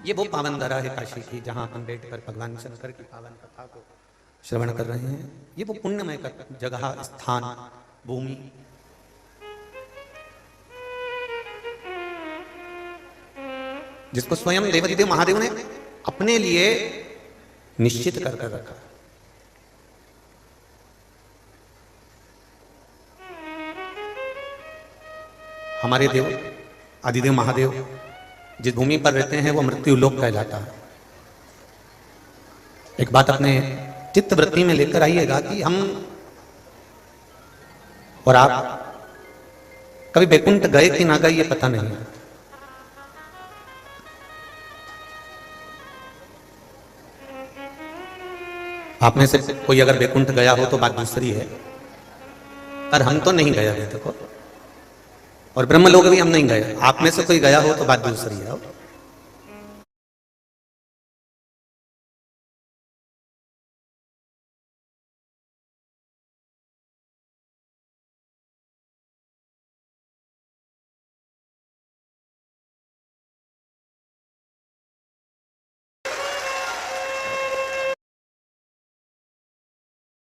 ये वो पावन धरा है काशी की जहां हम बैठकर भगवान शंकर की पावन कथा को श्रवण कर रहे हैं। ये वो पुण्यमय जगह, स्थान, भूमि जिसको स्वयं देवाधिदेव महादेव ने अपने लिए निश्चित कर रखा। हमारे देव आदिदेव महादेव जिस भूमि पर रहते हैं वो मृत्यु लोक कहलाता है। एक बात अपने चित्त वृत्ति में लेकर आइएगा कि हम और आप कभी बैकुंठ गए कि ना गए ये पता नहीं है। आप में से कोई अगर बैकुंठ गया हो तो बात दूसरी है, पर हम तो नहीं गए अभी तक, और ब्रह्मलोक भी हम नहीं गए। आप में से कोई गया हो तो बात दूसरी है।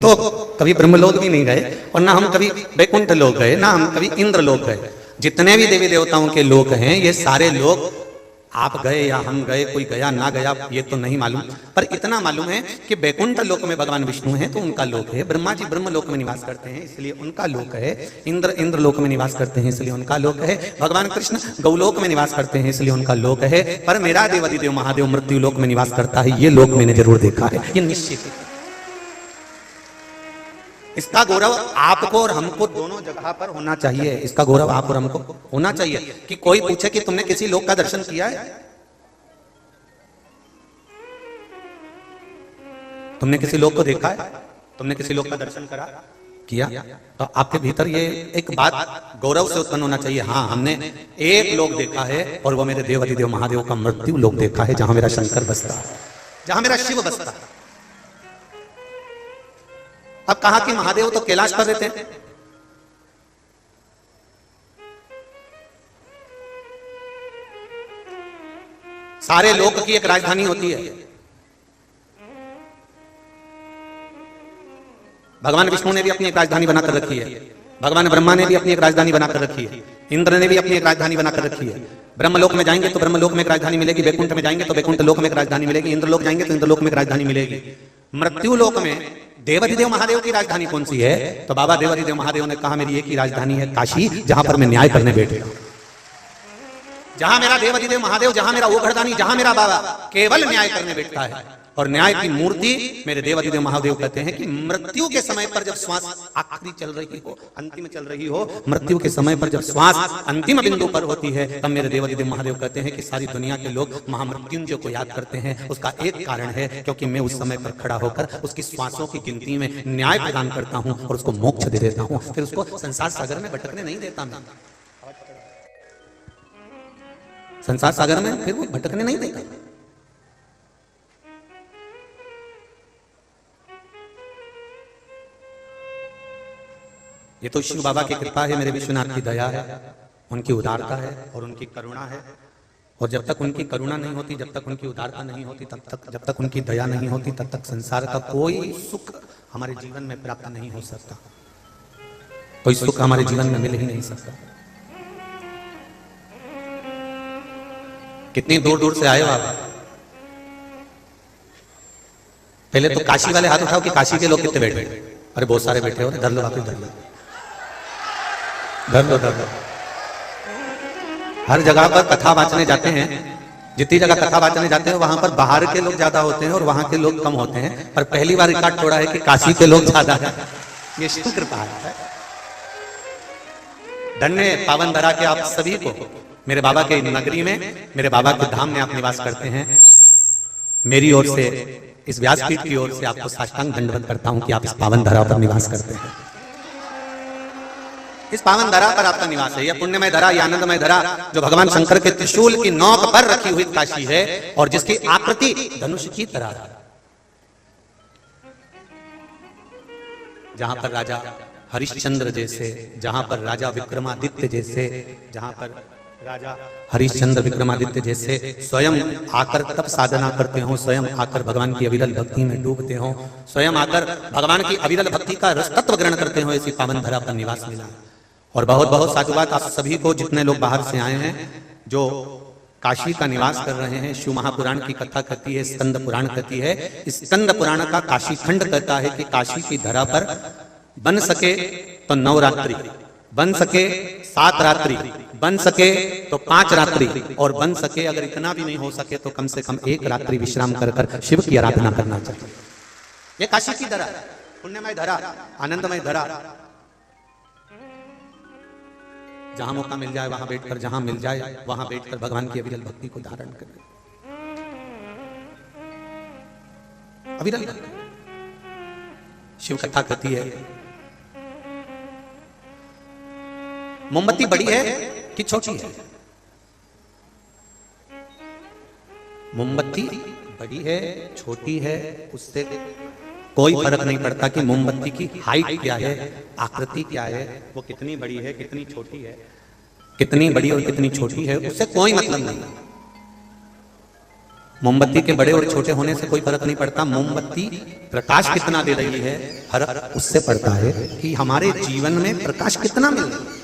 तो कभी ब्रह्मलोक भी नहीं गए और ना हम कभी बैकुंठ लोक गए, ना हम कभी इंद्र लोक गए। जितने भी देवी देवताओं के लोक हैं ये सारे लोक आप गए या हम गए, कोई गया ना गया ये तो नहीं मालूम, पर इतना मालूम है कि बैकुंठ लोक में भगवान विष्णु हैं तो उनका लोक है। ब्रह्मा जी ब्रह्म लोक में निवास करते हैं इसलिए उनका लोक है। इंद्र इंद्र लोक में निवास करते हैं इसलिए उनका लोक है। भगवान कृष्ण गौलोक में निवास करते हैं इसलिए उनका लोक है। पर मेरा देवाधिदेव महादेव मृत्यु लोक में निवास करता है, ये लोक मैंने जरूर देखा है, ये निश्चित है। इसका गौरव आपको और हमको दोनों जगह पर होना चाहिए। इसका गौरव आप और हमको होना चाहिए कि कोई पूछे कि तुमने किसी लोक का दर्शन किया है, तुमने किसी लोक को देखा है, तुमने किसी लोक का दर्शन करा किया, तो आपके भीतर ये एक बात गौरव से उत्पन्न होना चाहिए। हाँ, हमने एक लोक देखा है और वो मेरे देवाधिदेव महादेव का मृत्यु लोक देखा है, जहां मेरा शंकर बसता है, जहां मेरा शिव बसता है। अब कहा कि महादेव तो कैलाश पर रहते हैं, सारे लोक की एक राजधानी होती है। भगवान विष्णु ने भी अपनी एक राजधानी बनाकर रखी है, भगवान ब्रह्मा ने भी अपनी एक राजधानी बनाकर रखी है, इंद्र ने भी अपनी एक राजधानी बनाकर रखी है। ब्रह्मलोक में जाएंगे तो ब्रह्मलोक में एक राजधानी मिलेगी, बैकुंठ में जाएंगे तो बैकुंठ लोक में एक राजधानी मिलेगी, इंद्रलोक जाएंगे तो इंद्रलोक में एक राजधानी मिलेगी। मृत्यु लोक में देवाधिदेव महादेव की राजधानी कौन सी है? तो बाबा देवाधिदेव महादेव ने कहा मेरी एक ही राजधानी है काशी, जहां पर मैं न्याय करने बैठे, जहां मेरा देवाधिदेव महादेव, जहां मेरा ओघड़दानी, जहां मेरा बाबा केवल न्याय करने बैठता है। और न्याय की मूर्ति मेरे देवाधिदेव महादेव कहते हैं कि मृत्यु के समय पर जब श्वास आखिरी चल रही हो, अंतिम चल रही हो, मृत्यु के समय पर जब श्वास अंतिम बिंदु पर होती है, तब मेरे देवाधिदेव महादेव कहते हैं कि सारी दुनिया के लोग महामृत्युंजय को याद करते हैं। उसका एक कारण है क्योंकि मैं उस समय पर खड़ा होकर उसकी श्वासों की गिनती में न्याय प्रदान करता हूं और उसको मोक्ष दे देता हूं, फिर उसको संसार सागर में भटकने नहीं देता। मैं संसार सागर में फिर वो भटकने नहीं देता। ये तो शिव बाबा की कृपा है, मेरे विश्वनाथ की दया है, उनकी उदारता है और उनकी करुणा है। और जब तक उनकी करुणा नहीं होती, जब तक उनकी उदारता नहीं होती, तब तक, जब तक उनकी दया नहीं होती, तब तक संसार का कोई सुख हमारे जीवन में प्राप्त नहीं हो सकता, कोई सुख हमारे जीवन में मिल ही नहीं सकता। कितनी दूर दूर से आए हो आप? पहले तो काशी वाले हाथ उठाओ कि काशी के लोग कितने बैठे? अरे बहुत सारे बैठे हो, धर लो आप, धर लो, धर लो, धर लो। हर जगह पर कथा वाचने जाते हैं, जितनी जगह कथा वाचने जाते हैं वहां पर बाहर के लोग ज्यादा होते हैं और वहां के लोग कम होते हैं, पर पहली बार रिकॉर्ड तोड़ा है कि काशी के लोग ज्यादा है। ये शिव कृपा है। धन्य पावन धरा के आप सभी को, मेरे बाबा के नगरी में, मेरे बाबा के धाम में आप निवास करते हैं। मेरी ओर से, इस व्यासपीठ की ओर से आपको साष्टांग दंडवत करता हूं कि आप इस पावन धरा पर निवास करते हैं। इस पावन धरा पर आपका निवास है। यह पुण्यमय धरा, यह आनंदमय धरा जो भगवान शंकर के त्रिशूल की नोक पर रखी हुई काशी है और जिसकी आकृति धनुष की तरह है, जहां पर राजा हरिश्चंद्र जैसे, जहां पर राजा विक्रमादित्य जैसे, जहां पर राजा हरिश्चंद्र विक्रमादित्य जैसे स्वयं आकर तब साधना करते हो, स्वयं आकर भगवान की अविरल भक्ति में डूबते हो, स्वयं आकर भगवान की अविरल भक्ति का रस तत्व ग्रहण करते हो, ऐसी पावन धरा पर निवास मिला। और बहुत बहुत साधुवाद आप सभी को, जितने लोग बाहर से आए हैं, जो काशी का निवास कर रहे हैं। शिव महापुराण की कथा कहती है, स्कंद पुराण कहती है, स्कंद पुराण का काशी खंड कहता है कि काशी की धरा पर बन सके तो 9 रात्रि, बन सके 7 रात्रि, बन सके तो 5 रात्रि, और बन सके अगर इतना भी नहीं हो सके तो कम से कम 1 रात्रि विश्राम कर कर शिव की आराधना करना चाहिए। ये काशी की धरा, पुण्यमय धरा, आनंदमय धरा, जहां मौका मिल जाए वहां बैठकर, जहां मिल जाए वहां बैठकर भगवान की अविरल भक्ति को धारण करें। अविरल शिव कथा कहती है, मोमबत्ती बड़ी है कि छोटी है? मोमबत्ती बड़ी है छोटी है उससे कोई फर्क नहीं पड़ता कि मोमबत्ती की हाइट क्या है, आकृति क्या है, वो कितनी बड़ी है कितनी छोटी है, कितनी बड़ी और कितनी छोटी है, उससे कोई मतलब नहीं। मोमबत्ती के बड़े और छोटे होने से कोई फर्क नहीं पड़ता। मोमबत्ती प्रकाश कितना दे रही है, फर्क उससे पड़ता है कि हमारे जीवन में प्रकाश कितना मिल रहा है।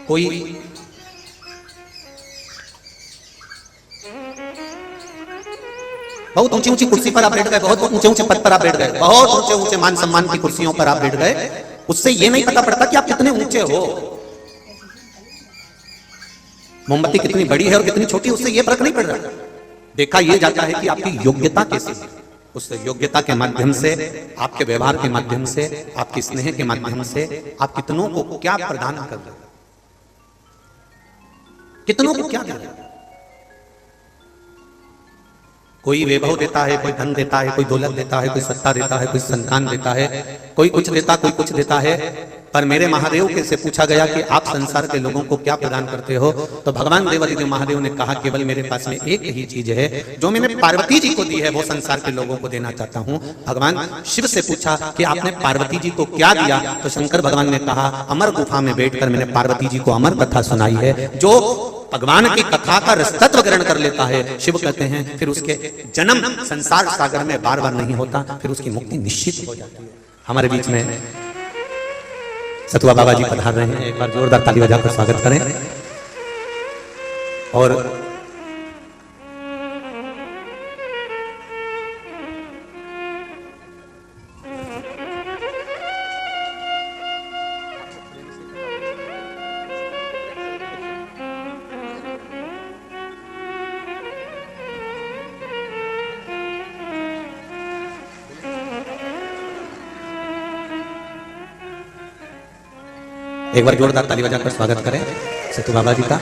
कोई बहुत ऊंची ऊंची कुर्सी पर आप बैठ गए, बहुत ऊंचे ऊंचे पद पर आप बैठ गए, बहुत ऊंचे ऊंचे मान सम्मान की कुर्सियों पर आप बैठ गए, उससे यह नहीं पता पड़ता कि आप कितने ऊंचे हो। मोमबत्ती कितनी बड़ी है और कितनी छोटी, उससे यह फर्क नहीं पड़ रहा। देखा यह जाता है कि आपकी योग्यता कैसी है। उस योग्यता के माध्यम से, आपके व्यवहार के माध्यम से, आपके स्नेह के माध्यम से आप कितनों को क्या प्रदान कर रहे हैं, कितनों को क्या दे रहे हैं। कोई वैभव देता है, कोई धन देता है, कोई दौलत देता है, कोई सत्ता देता है, कोई संतान देता है, कोई कुछ देता, कोई कुछ देता है। पर मेरे महादेव के से पूछा गया कि आप संसार के लोगों को क्या प्रदान करते हो, तो भगवान देवादिदेव महादेव ने कहा, केवल मेरे पास में एक ही चीज है जो मैंने पार्वती जी को दी है, वो संसार के लोगों को देना चाहता हूं। भगवान शिव से पूछा कि आपने पार्वती जी को क्या दिया, तो शंकर भगवान ने कहा, अमर गुफा में बैठकर मैंने पार्वती जी को अमर कथा सुनाई है। जो भगवान की कथा का रसतत्व ग्रहण कर लेता है, शिव कहते हैं, फिर उसके जन्म संसार सागर में बार बार नहीं होता, फिर उसकी मुक्ति निश्चित हो जाती है। हमारे बीच में सतुआ बाबा जी पधार रहे हैं, एक बार जोरदार ताली बजाकर स्वागत करें। और एक बार जोरदार ताली बजाकर स्वागत करें सतु बाबा जी का।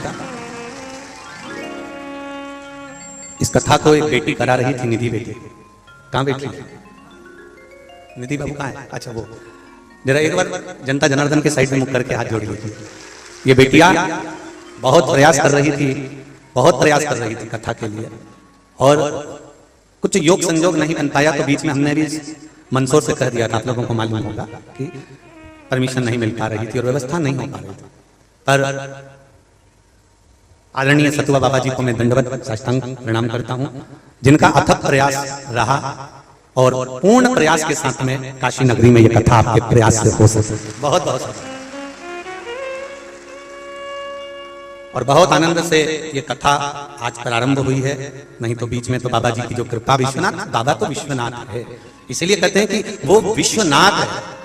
इस कथा को एक बेटी करा रही थी, निधि बेटी। कहां बैठी? निधि बाबू कहां है? अच्छा वो जरा एक बार जनता जनार्दन के साइड में मुख करके हाथ जोड़ लीजिए। ये बेटिया बहुत प्रयास कर रही थी, बहुत प्रयास कर रही थी कथा के लिए, और कुछ योग संजोग नहीं बन पाया, तो बीच में हमने भी मंदसौर से कह दिया था, आप लोगों को मालूम होगा कि परमिशन नहीं मिल पा रही थी और व्यवस्था नहीं हो पा रही थी। पर आदरणीय सतुआ बाबा जी को मैं दंडवत साष्टांग प्रणाम करता हूं, जिनका अथक प्रयास रहा और पूर्ण प्रयास के साथ में काशी नगरी में यह कथा आपके प्रयास से हो सके। बहुत बहुत और बहुत आनंद से ये कथा आज प्रारंभ हुई है, नहीं तो बीच में तो बाबा जी की जो कृपा, विश्वनाथ बाबा तो विश्वनाथ है, इसलिए कहते हैं कि वो विश्वनाथ है।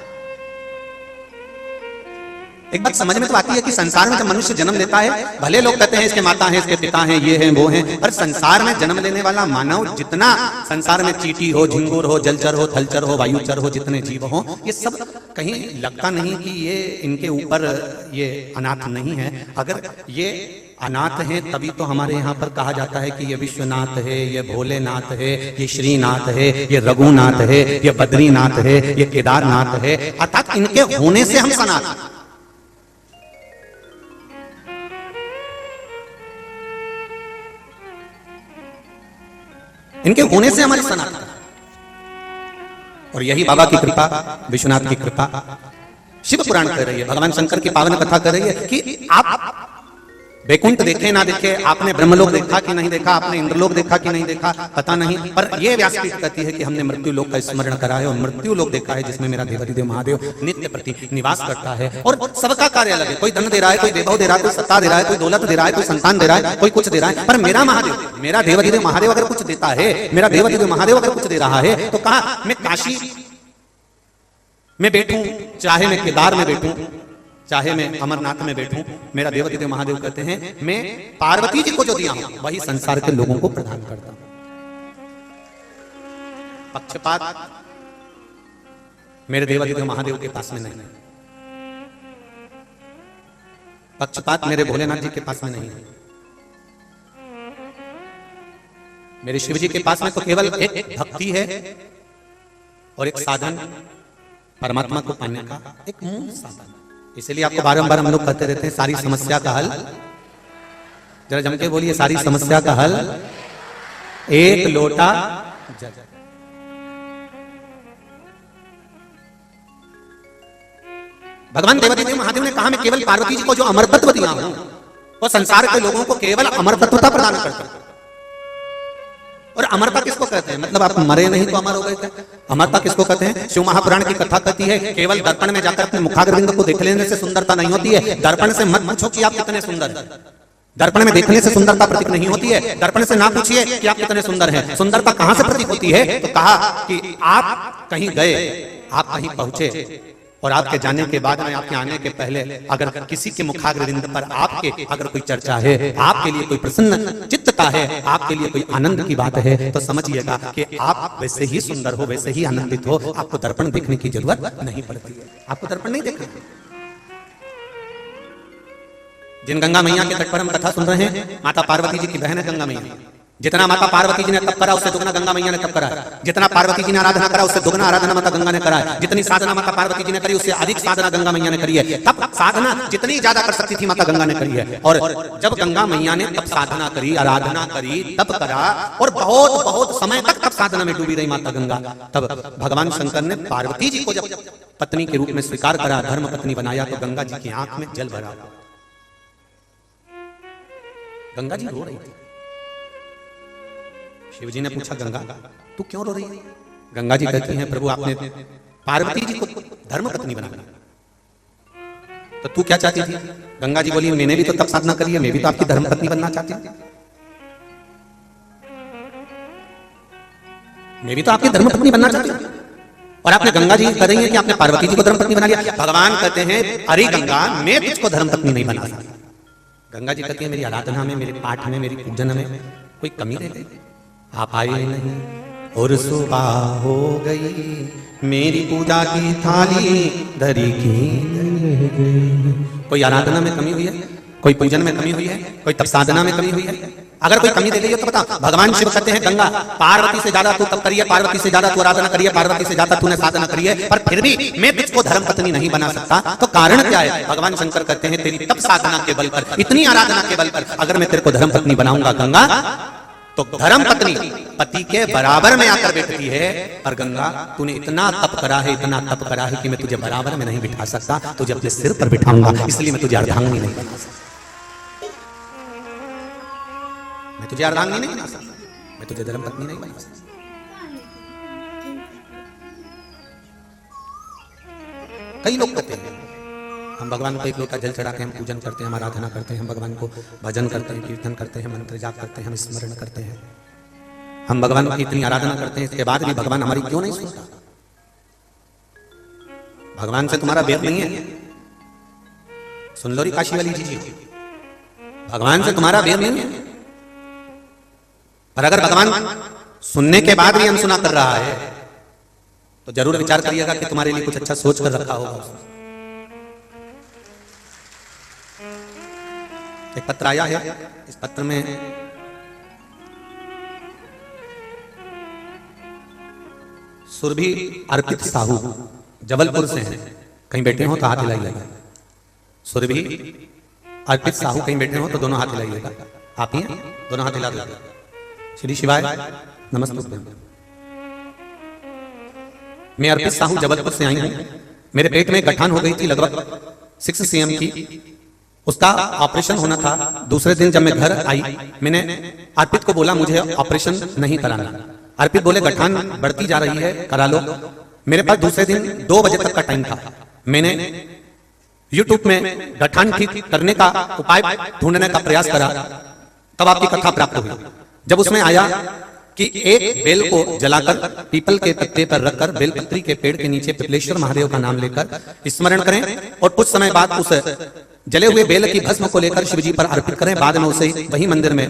एक बात समझ में तो आती है कि संसार में जब मनुष्य जन्म लेता है, भले लोग कहते हैं इसके माता हैं, इसके पिता हैं, ये हैं वो हैं, पर संसार में जन्म लेने वाला मानव, जितना संसार में चींटी हो, झिंगुर हो, जलचर हो, थलचर हो, वायुचर हो, जितने जीव हो, ये सब कहीं लगता नहीं कि ये इनके ऊपर ये अनाथ नहीं है। अगर ये अनाथ हैं तभी तो हमारे यहाँ पर कहा जाता है कि ये विश्वनाथ है, ये भोलेनाथ है, ये श्रीनाथ है, ये रघुनाथ है, ये बद्रीनाथ है, ये केदारनाथ है, अर्थात इनके होने से हम सनातन। इनके होने से हमारी सनातन, और यही बाबा की कृपा, विश्वनाथ की कृपा, शिव पुराण कह रही है, भगवान शंकर की पावन कथा कह रही है कि आप वैकुंठ देखे ना देखे, आपने ब्रह्मलोक देखा कि नहीं देखा, आपने इंद्रलोक देखा कि नहीं देखा, पता नहीं, पर यह व्यासपीठ कहती है कि हमने मृत्यु लोक का स्मरण करा है और मृत्यु लोक देखा है जिसमें मेरा देवाधिदेव महादेव नित्य प्रति निवास करता है। और सबका कार्य अलग है, कोई धन दे रहा है, कोई वैभव दे रहा है, कोई सत्ता दे रहा है, कोई दौलत दे रहा है, कोई संतान दे रहा है, कोई कुछ दे रहा है, पर मेरा महादेव, मेरा देवाधिदेव महादेव अगर कुछ देता है, मेरा देवाधिदेव महादेव अगर कुछ दे रहा है, तो कहा मैं काशी में बैठूं, चाहे मैं केदार में बैठूं, चाहे मैं अमरनाथ में बैठूं, मेरा देवाधिदेव महादेव कहते हैं मैं पार्वती जी को जो दिया हूं वही संसार के लोगों को प्रदान करता हूं। पक्षपात मेरे देवाधिदेव महादेव के पास में नहीं है, पक्षपात मेरे भोलेनाथ जी के पास में नहीं है, मेरे शिव जी के पास में तो केवल एक भक्ति है और एक साधन, परमात्मा को पाने का एक मूल साधन। इसलिए आपको बारंबार हम लोग कहते रहते हैं सारी समस्या का हल, जरा जम के बोलिए, सारी समस्या का हल एक लोटा जल। भगवान देवाधिदेव महादेव ने कहा मैं केवल पार्वती जी को जो अमर तत्व दिया हूं और संसार के लोगों को केवल अमर तत्वता प्रदान करता हूं। और अमरता किसको कहते हैं? मतलब आप मरे नहीं तो अमर हो गए थे। अमरता किसको कहते हैं? शिव महापुराण की कथा कहती है केवल दर्पण में जाकर अपने मुखाग्रबिंद को देख लेने से सुंदरता नहीं होती है। दर्पण से मत पूछो कि आप कितने सुंदर हैं, दर्पण में देखने से सुंदरता प्रतीक नहीं होती है। दर्पण से ना पूछिए कि आप कितने सुंदर हैं, सुंदरता कहां से प्रतीक होती है? तो कहा कि आप कहीं गए, आप कहीं पहुंचे और आपके जाने के बाद में, आपके आने के पहले अगर किसी के मुखाग्रबिंद पर आपके अगर कोई चर्चा है, आपके लिए कोई प्रसन्न चित्तता है, आपके लिए कोई आनंद की बात है, तो समझिएगा कि आप वैसे ही सुंदर हो, वैसे ही आनंदित हो, आपको दर्पण देखने की जरूरत नहीं पड़ती है। आपको दर्पण नहीं देखना। जिन गंगा मैया के तट पर हम कथा सुन रहे हैं, माता पार्वती जी की बहन है गंगा मैया। जितना माता पार्वती जी ने तप करा उससे दुगना गंगा मैया ने तप करा है। जितना पार्वती जी ने आराधना करा उससे दुगना आराधना माता गंगा ने करा है। जितनी साधना माता पार्वती जी ने करी उससे अधिक साधना गंगा मैया ने करी है। तप साधना जितनी ज्यादा कर सकती थी माता गंगा ने करी है। और जब गंगा मैया ने तप साधना करी, आराधना करी, तप करा और बहुत बहुत समय तक तप साधना में डूबी रही माता गंगा, तब भगवान शंकर ने पार्वती जी को जब पत्नी के रूप में स्वीकार करा, धर्म पत्नी बनाया, तो गंगा जी की आंख में जल भरा। गंगा जी रो रही थी। शिवजी ने पूछा गंगा तू क्यों रो रही है? गंगा जी कहती हैं प्रभु आपने पार्वती जी को धर्म पत्नी बनाया, तो तू क्या चाहती थी? गंगा जी बोली मैंने भी तो तप साधना करी है, मैं भी तो आपकी धर्म पत्नी बनना चाहती हूं, मैं भी तो आपकी धर्म पत्नी बनना चाहती हूं। और आपने गंगा जी कह रही है कि आपने पार्वती जी को धर्म पत्नी बना लिया। भगवान कहते हैं अरे गंगा मैं तुझको धर्म पत्नी नहीं बना सकता। गंगा जी कहती है मेरी आराधना में, मेरे पाठ में, मेरी पूजन में कोई कमी रह गई, आप आए नहीं और सुबह हो गई, मेरी पूजा की थाली धरी की। कोई आराधना में कमी हुई है, कोई पूजन में कमी हुई है, कोई तप साधना में कमी हुई है? अगर कोई कमी दे गई हो तो बता। भगवान शिव कहते हैं गंगा पार्वती से ज्यादा तू तप करिए, पार्वती से ज्यादा तू आराधना करिए, पार्वती से ज्यादा तूने साधना करिए, पर फिर भी मैं तुझको धर्म पत्नी नहीं बना सकता। तो कारण क्या है? भगवान शंकर कहते हैं तेरी तप साधना के बल पर, इतनी आराधना के बल पर अगर मैं तेरे को धर्म पत्नी बनाऊंगा गंगा, तो धर्म पत्नी पति के बराबर में आकर बैठती है। और गंगा तूने इतना तप करा है, इतना तप करा है कि मैं तुझे बराबर में नहीं बिठा सकता, तुझे अपने सिर पर बिठाऊंगा, इसलिए मैं तुझे अर्धांगिनी नहीं बना सकता, मैं तुझे अर्धांगिनी नहीं बना सकता, मैं तुझे धर्म पत्नी नहीं बना सकता। कई लोग कहते हैं हम भगवान को एक लोटा जल चढ़ा के हम पूजन करते हैं, हम आराधना करते हैं, हम भगवान को भजन करते हैं, कीर्तन करते हैं, मंत्र जाप करते हैं, हम स्मरण करते हैं, हम भगवान की इतनी आराधना करते हैं, इसके बाद भी भगवान हमारी क्यों नहीं सुनता? भगवान से तुम्हारा भेद नहीं है? सुन लो री काशी वाली जी, भगवान से तुम्हारा भेद नहीं है। पर अगर भगवान सुनने के बाद भी अनसुना कर रहा है तो जरूर विचार करिएगा कि तुम्हारे लिए कुछ अच्छा सोच कर रखा होगा। एक पत्र आया है, इस पत्र में सुरभि अर्पित साहू जबलपुर से हैं, कहीं बैठे हो तो हाथ हिलाइएगा। सुरभि अर्पित साहू कहीं बैठे हो तो दोनों हाथ हिलाइएगा। आप ही हैं? दोनों हाथ हिला दीजिए। श्री शिवाय नमस्ते। मैं अर्पित साहू जबलपुर से आई हूं। मेरे पेट में गठान हो गई थी लगभग 6 cm की, उसका ऑपरेशन होना था। दूसरे दिन जब मैं घर आई, मैंने अर्पित को बोला मुझे ऑपरेशन नहीं कराना। अर्पित बोले गठान बढ़ती जा रही है, करा लो। मेरे पास दूसरे दिन 2 बजे तक का टाइम था। मैंने YouTube में गठान ठीक करने का उपाय ढूंढने का प्रयास करा, तब आपकी कथा प्राप्त हुई। जब उसमें आया कि एक बेल को जलाकर पीपल के पत्ते पर रखकर बेलपत्री के पेड़ के नीचे पिपलेश्वर महादेव का नाम लेकर स्मरण करें और कुछ समय बाद उस जले हुए बेल की भस्म को लेकर शिवजी पर अर्पित करें। बाद में उसे वही मंदिर में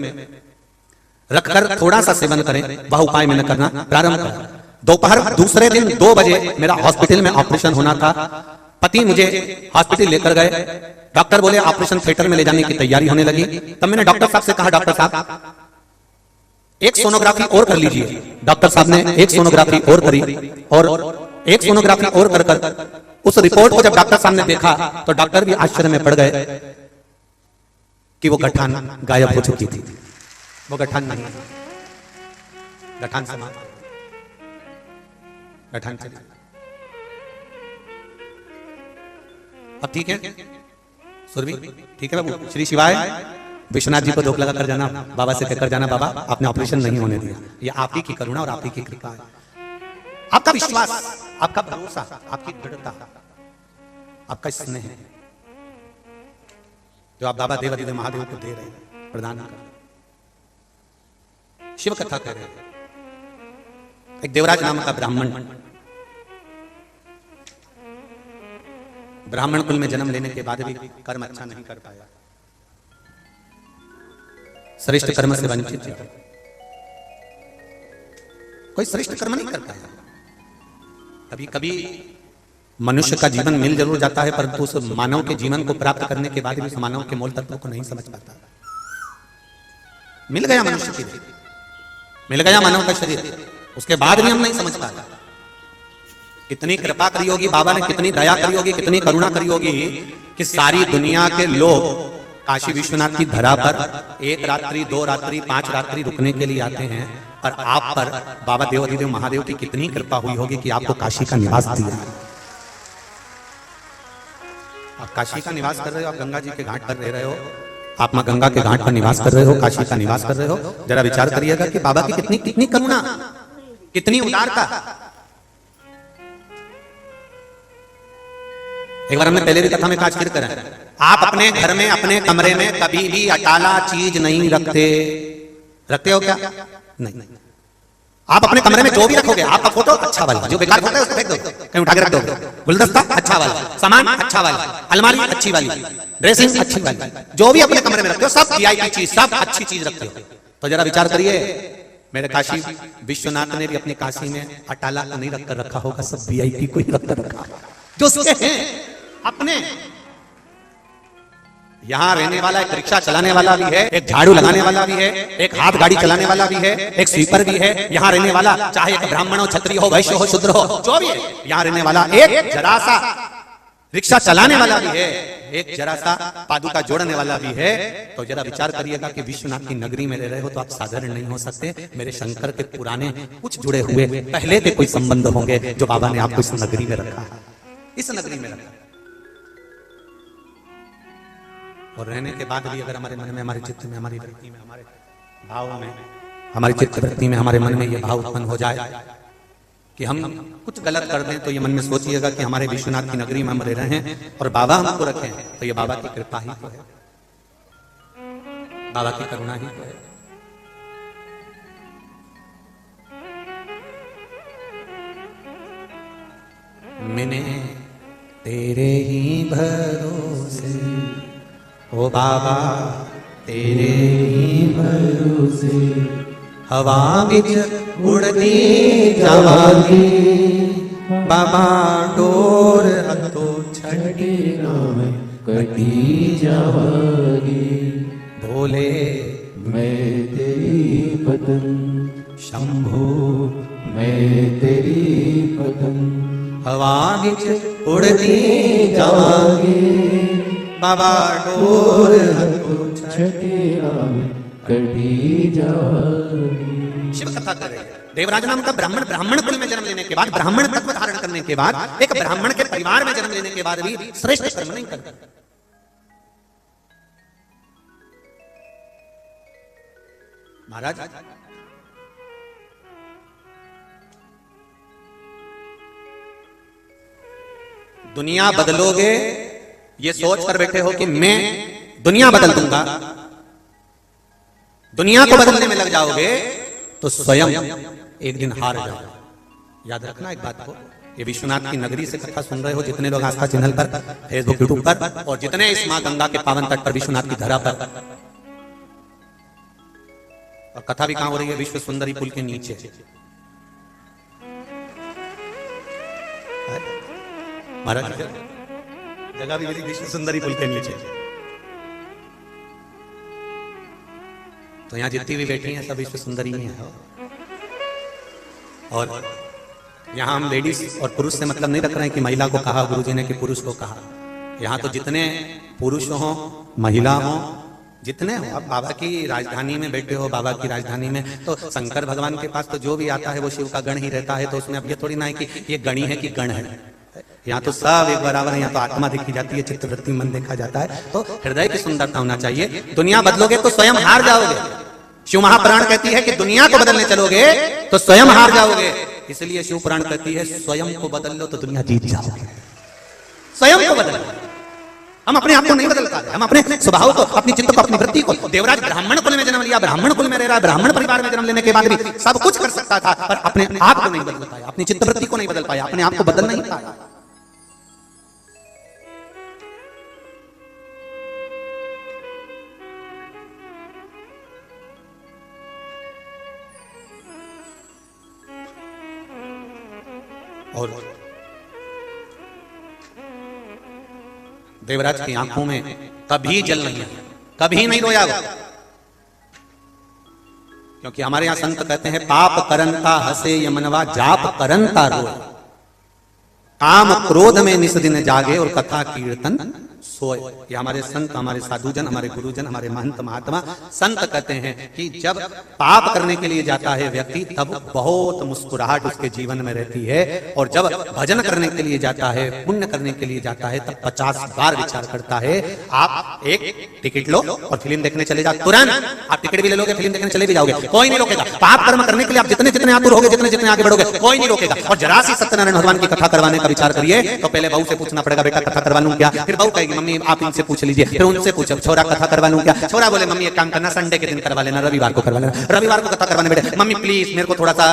रखकर थोड़ा सा सेवन करें। वह उपाय मैंने करना प्रारंभ करा। दोपहर दूसरे दिन 2 बजे मेरा हॉस्पिटल में ऑपरेशन होना था। पति मुझे हॉस्पिटल लेकर गए। डॉक्टर बोले ऑपरेशन थिएटर में ले जाने की तैयारी होने लगी। तब मैंने डॉक्टर साहब से कहा डॉक्टर साहब एक सोनोग्राफी और कर लीजिए। डॉक्टर साहब ने एक सोनोग्राफी और करी और एक सोनोग्राफी और कर उस रिपोर्ट को जब डॉक्टर साहब ने देखा तो डॉक्टर भी आश्चर्य में पड़ गए कि वो गठान गायब हो चुकी थी। वो गठान नहीं, गठान समाप्त, गठान चली। अब ठीक है सुरभि, ठीक है बाबू। श्री शिवाय। विश्वनाथ जी को धोख लगा कर जाना, बाबा से कहकर जाना बाबा आपने ऑपरेशन नहीं होने दिया। ये आप ही की करुणा और आप ही की कृपा है। आपका विश्वास, आपका भरोसा, आपकी दृढ़ता, आपका स्नेह जो आप बाबा देवादिदेव महादेव को दे रहे हैं, प्रदान कर शिव कथा कह रहे हैं। एक देवराज नाम का ब्राह्मण कुल में जन्म लेने के बाद भी कर्म अच्छा नहीं कर पाया, श्रेष्ठ कर्म से वंचित है। कोई श्रेष्ठ कर्म नहीं कर पाया। कभी कभी मनुष्य का जीवन मिल जरूर जाता है, परंतु उस मानव के जीवन को प्राप्त करने के बाद भी उस मानव के मूल तत्व को नहीं समझ पाता। मिल गया मनुष्य की देह, मिल गया मानव का शरीर, उसके बाद भी हम नहीं समझ पाता। कितनी कृपा करी होगी बाबा ने, कितनी दया करी होगी, कितनी करुणा करी होगी कि सारी दुनिया के लोग काशी विश्वनाथ की धरा पर 1 रात्रि 2 रात्रि 5 रात्रि रुकने के लिए आते हैं। और आप पर बाबा देवादिदेव महादेव की कितनी कृपा हुई होगी कि आपको काशी का निवास दिया। आप काशी का निवास कर रहे हो, आप गंगा जी के घाट पर रह रहे हो, आप मां गंगा के घाट पर निवास कर रहे हो, काशी का निवास कर रहे हो। जरा विचार करिएगा कि बाबा की कितनी कितनी करुणा, कितनी उदारता। एक बार हमने पहले भी कथा में काज फिर करा, आप अपने घर में अपने कमरे में कभी भी अटाला चीज नहीं रखते। रखते हो क्या? नहीं। आप अपने कमरे में जो भी रखोगे, आपका फोटो अच्छा वाला, जो बेकार फोटो है उसको फेंक दो, कहीं उठा के रख दो। गुलदस्ता अच्छा वाला, सामान अच्छा वाला, अलमारी अच्छी वाली, ड्रेसिंग अच्छी वाली, जो भी अपने कमरे में रखते हो सब वीआईपी चीज, सब अच्छी चीज रखते हो। तो जरा विचार करिए, मेरे काशी विश्वनाथ ने भी अपनी काशी में अटाला को नहीं रखकर रखा होगा, सब वीआईपी को ही रखकर रखा जो उसके हैं अपने। यहां रहने वाला एक रिक्शा चलाने वाला भी है, एक झाड़ू लगाने वाला भी है, एक हाथ गाड़ी चलाने वाला भी है, एक स्वीपर भी है। यहां रहने वाला चाहे एक ब्राह्मण हो, क्षत्रिय हो, वैश्य हो, शूद्र हो, जो भी है, यहां रहने वाला एक जरा सा रिक्शा चलाने वाला भी है, एक जरा सा पादुका जोड़ने वाला भी है। तो जरा विचार करिएगा कि विश्वनाथ की नगरी में रह रहे हो तो आप साधारण नहीं हो सकते। मेरे शंकर के पुराने कुछ जुड़े हुए पहले के कोई संबंध होंगे जो बाबा ने आपको इस नगरी में रखा, इस नगरी में रखा। और रहने के बाद भी अगर हमारे मन में, हमारे चित्त में, हमारी वृत्ति में, हमारे भाव में, हमारी चित्त वृत्ति में, हमारे मन में ये भाव उत्पन्न हो जाए कि हम कुछ गलत कर दें, तो ये मन में सोचिएगा कि हमारे विश्वनाथ की नगरी में हम रह रहे हैं और बाबा हमको रखे हैं, तो ये बाबा की कृपा ही तो है, बाबा की करुणा ही तो है। मैंने तेरे ही भरोसे ओ बाबा, तेरे ही भरोसे हवा बिच उड़ती जावागी, बाबा डोर हथो छठी नाम कटी जावागी। भोले मैं तेरी पतन, शंभो मैं तेरी पतन, हवा बिच उड़ती जावागी, बाबा डोर हथो छठी नाम कटी जानी। शिव कथा कर रहे हैं। देवराज नाम का ब्राह्मण, ब्राह्मण कुल में जन्म लेने के बाद, ब्राह्मण तत्व धारण करने के बाद, एक ब्राह्मण के परिवार में जन्म लेने के बाद भी श्रेष्ठ कर्म नहीं करता। महाराज दुनिया बदलोगे ये सोच कर बैठे हो कि मैं दुनिया बदल दूंगा, दुनिया को बदलने में लग जाओगे तो स्वयं एक दिन हार जाओगे। याद रखना एक बात को, ये विश्वनाथ की नगरी से कथा सुन रहे हो जितने लोग आस्था चैनल पर, फेसबुक, यूट्यूब पर, और जितने इस मां गंगा के पावन तट पर, विश्वनाथ की धरा पर, और कथा भी कहां हो रही है? विश्व सुंदरी पुल के नीचे। महाराज जगह भी मिली विश्व सुंदरी पुल के नीचे। तो यहां जितनी भी बैठी हैं सब विश्व सुंदरी ही हैं। और यहां हम लेडीज और पुरुष से मतलब नहीं रख रहे हैं कि महिला को कहा गुरुजी ने कि पुरुष को कहा। यहां तो जितने पुरुष हो, महिला हो, जितने हो, आप बाबा की राजधानी में बैठे हो, बाबा की राजधानी में, तो शंकर भगवान के पास तो जो भी आता है वो शिव का गण ही रहता है। तो उसमें अब ये थोड़ी ना है कि ये गणी है कि गण है। यहाँ तो सब एक बराबर है। यहाँ तो आत्मा देखी जाती है, चित्तवृत्ति मन देखा जाता है। तो हृदय की सुंदरता होना चाहिए। दुनिया बदलोगे तो स्वयं हार जाओगे। शिव महापुराण कहती है कि दुनिया को बदलने चलोगे तो स्वयं हार जाओगे। इसलिए शिव पुराण कहती है स्वयं को बदल लो तो दुनिया जीत जाओगे। स्वयं को बदल, हम अपने आप को नहीं बदल पाते। हम अपने स्वभाव को, अपनी चित्त को, अपनी वृत्ति को। देवराज ब्राह्मण कुल में जन्म लिया, ब्राह्मण कुल में रह रहा है, ब्राह्मण परिवार में जन्म लेने के बाद भी सब कुछ कर सकता था, पर अपने आप को नहीं बदल पाया, अपनी चित्त वृत्ति को नहीं बदल पाया, अपने आप को बदल नहीं पाया। और देवराज की आंखों में कभी जल नहीं है, कभी नहीं रोया वो। क्योंकि हमारे यहां संत कहते हैं पाप करंता हसे यमनवा जाप करंता रोए, काम क्रोध में निस दिन जागे और कथा कीर्तन सोए। ये हमारे संत, हमारे साधुजन, हमारे गुरुजन, हमारे महंत महात्मा संत कहते हैं कि जब पाप करने के लिए जाता है व्यक्ति तब बहुत मुस्कुराहट उसके जीवन में रहती है, और जब भजन करने के लिए जाता है, पुण्य करने के लिए जाता है, तब 50 बार विचार करता है। आप एक टिकट लो और फिल्म देखने चले जाओ, तुरंत आप टिकट भी ले लोगे, फिल्म देखने चले भी जाओगे, कोई नहीं रोकेगा। पाप कर्म करने के लिए आप जितने जितने आतुर होगे, जितने जितने आगे बढ़ोगे, कोई नहीं रोकेगा। और जरा सी सत्यनारायण भगवान की कथा करवाने का विचार करिए तो पहले बहू से पूछना पड़ेगा बेटा कथा करवा लूं क्या? फिर बहू कहेगी मम्मी आप इनसे पूछ लीजिए, फिर उनसे पूछो छोरा कथा करवा लूं क्या? छोरा बोले मम्मी एक काम करना संडे के दिन करवा लेना, रविवार को करवा लेना। रविवार को कथा करवाने बेटे मम्मी प्लीज मेरे को थोड़ा सा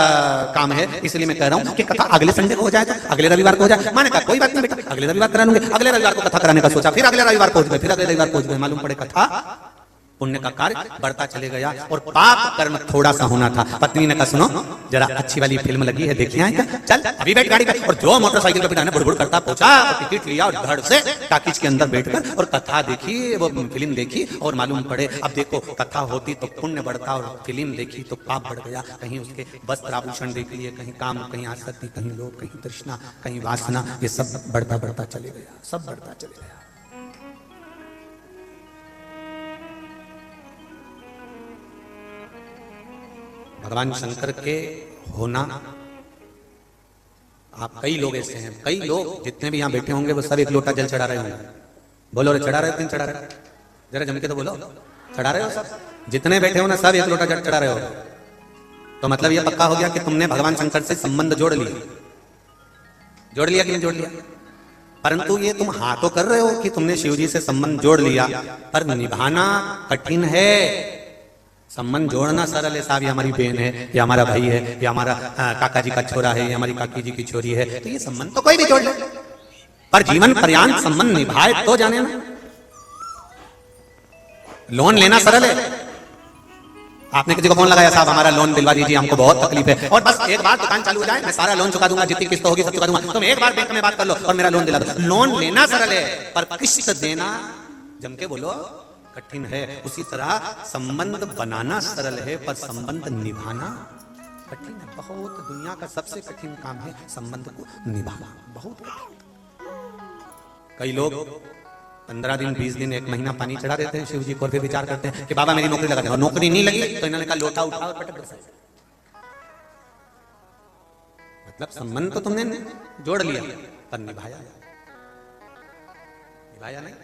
काम है इसलिए मैं कह रहा हूं कि कथा अगले संडे को हो जाए, तो अगले रविवार को हो जाए। मैंने कहा कोई बात नहीं बेटा अगले रविवार करा लूंगे। अगले रविवार को कथा कराने का सोचा, फिर अगले रविवार पहुंच गए, फिर अगले रविवार पहुंच गए, मालूम पड़े कथा पुण्य का कार्य बढ़ता चले गया और पाप कर्म थोड़ा सा होना था। पत्नी ने कहा सुनो जरा अच्छी वाली फिल्म लगी है देखिए आए क्या? चल अभी बैठ गाड़ी पर। और जो मोटरसाइकिल पे बिठाने बुड़बुड़ करता पहुंचा, टिकट लिया और धड़ से टाकीज के अंदर बैठकर और कथा देखी, वो फिल्म देखी। और मालूम पड़े अब देखो कथा होती तो पुण्य बढ़ता और फिल्म देखी तो पाप बढ़ गया। कहीं उसके वस्त्र आभूषण देख लिए, कहीं काम, कहीं आसक्ति, कहीं लोभ, कहीं तृष्णा, कहीं वासना, ये सब बढ़ता बढ़ता चले गया, सब बढ़ता चले गया। भगवान शंकर के होना, आप कई लोग ऐसे हैं, कई लोग जितने भी यहाँ बैठे होंगे वो सब एक लोटा जल चढ़ा रहे होंगे। बोलो रे चढ़ा रहे हो कि नहीं चढ़ा रहे? जरा जम के तो बोलो चढ़ा रहे हो सब? जितने बैठे हो ना सब एक लोटा जल चढ़ा रहे हो। तो मतलब ये पक्का हो गया कि तुमने भगवान शंकर से संबंध जोड़ लिया। जोड़ लिया कि नहीं जोड़ लिया? परंतु ये तुम हाँ तो कर रहे हो कि तुमने शिव जी से संबंध जोड़ लिया, पर निभाना कठिन है। संबंध जोड़ना सरल है, साहब ये हमारी बहन है, ये हमारा भाई है, ये हमारा काका जी का छोरा है, ये हमारी काकी जी की छोरी है, तो ये संबंध तो कोई भी जोड़ ले, पर जीवन पर्यंत संबंध निभाए तो जाने ना। लोन लेना सरल है। आपने किसी को फोन लगाया साहब हमारा लोन दिलवा दीजिए, हमको बहुत तकलीफ है, और बस एक बार दुकान चालू हो जाए मैं सारा लोन चुका दूंगा, जितनी किस्त होगी सब चुका दूंगा। तुम एक बार बैंक में बात कर लो और मेरा लोन दिला दो। लोन लेना सरल है पर किस्त देना जम के बोलो कठिन है। उसी तरह संबंध बनाना सरल है पर संबंध निभाना कठिन है। बहुत दुनिया का सबसे कठिन काम है संबंध को निभाना, बहुत कठिन। कई लोग 15 दिन 20 दिन 1 महीना पानी चढ़ा देते हैं शिव जी को और फिर विचार करते हैं कि बाबा मेरी नौकरी लगा दे, और नौकरी नहीं लगी तो इन्होंने कहा लोटा उठा और पटक दे। मतलब संबंध तो तुमने जोड़ लिया पर निभाया नहीं।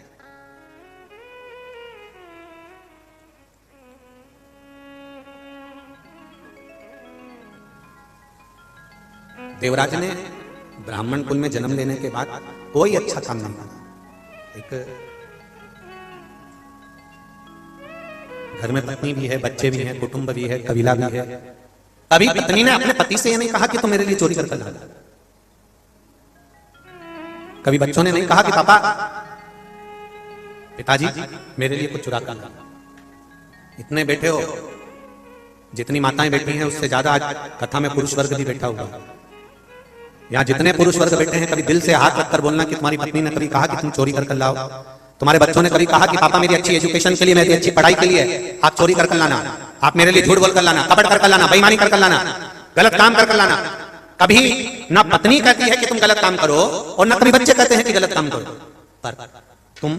देवराज ने ब्राह्मण कुल में जन्म लेने के बाद कोई अच्छा काम नहीं किया। एक घर में पत्नी भी है, बच्चे भी हैं, कुटुंब भी है, कबीला भी है। कभी पत्नी ने अपने पति से ये नहीं कहा कि तुम मेरे लिए चोरी कर ला। कभी बच्चों ने नहीं कहा कि पापा पिताजी मेरे लिए कुछ चुरा कर ला। इतने बैठे हो, जितनी माताएं बैठी हैं उससे ज्यादा आज कथा में पुरुष वर्ग भी बैठा हुआ। यहाँ जितने पुरुष वर्ग बैठे हैं, कभी दिल से हाथ रखकर बोलना कि तुम्हारी पत्नी ने कभी कहा कि तुम चोरी कर लाओ। तुम्हारे बच्चों ने कभी कहा कि पापा मेरी अच्छी एजुकेशन के लिए, मेरी अच्छी पढ़ाई के लिए आप चोरी कर लाना, आप मेरे लिए झूठ बोल कर लाना, कपट कर लाना, बेईमानी कर लाना, गलत काम कर लाना। कभी ना पत्नी कहती है कि तुम गलत काम करो और ना कभी बच्चे कहते हैं कि गलत काम करो। पर तुम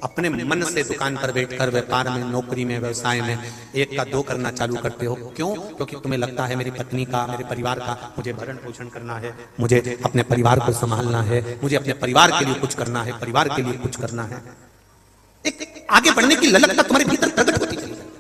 अपने मन से दुकान पर बैठकर व्यापार में, नौकरी में, व्यवसाय में 1 का 2 करना चालू करते हो। क्यों? क्योंकि तुम्हें लगता है मेरी पत्नी का, मेरे परिवार का मुझे भरण पोषण करना है, मुझे अपने परिवार को संभालना है, मुझे अपने परिवार के लिए कुछ करना है, परिवार के लिए कुछ करना है। एक आगे बढ़ने की ललकता तुम्हारे भीतर प्रकट होती चली जाए।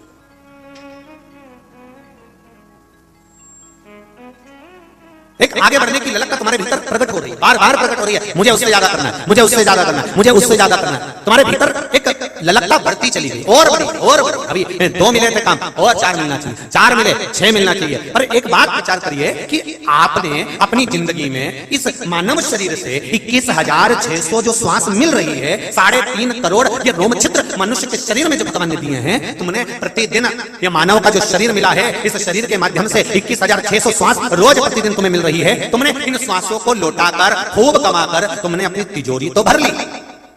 एक आगे बढ़ने की ललकता तुम्हारे भीतर प्रकट हो रही है, बार बार प्रकट हो रही है। मुझे उससे ज्यादा करना है, मुझे उससे ज्यादा करना है, मुझे उससे ज्यादा करना है। तुम्हारे भीतर एक ललकता बढ़ती चली गई और बढ़ी और बढ़ी। अभी 2 मिले थे काम और 4 मिलना चाहिए, 4 मिले 6 मिलना चाहिए। पर एक बात विचार करिए कि आपने अपनी जिंदगी में इस मानव शरीर से 21,600 जो श्वास मिल रही है, 3.5 करोड़ ये रोम छिद्र मनुष्य के शरीर में जो भगवान ने दिए हैं, तुमने प्रतिदिन ये मानव का जो शरीर मिला है, इस शरीर के माध्यम से 21,600 श्वास रोज प्रतिदिन तुम्हें मिल रही है। तुमने इन श्वासों को लौटाकर खूब कमाकर तुमने अपनी तिजोरी तो भर ली।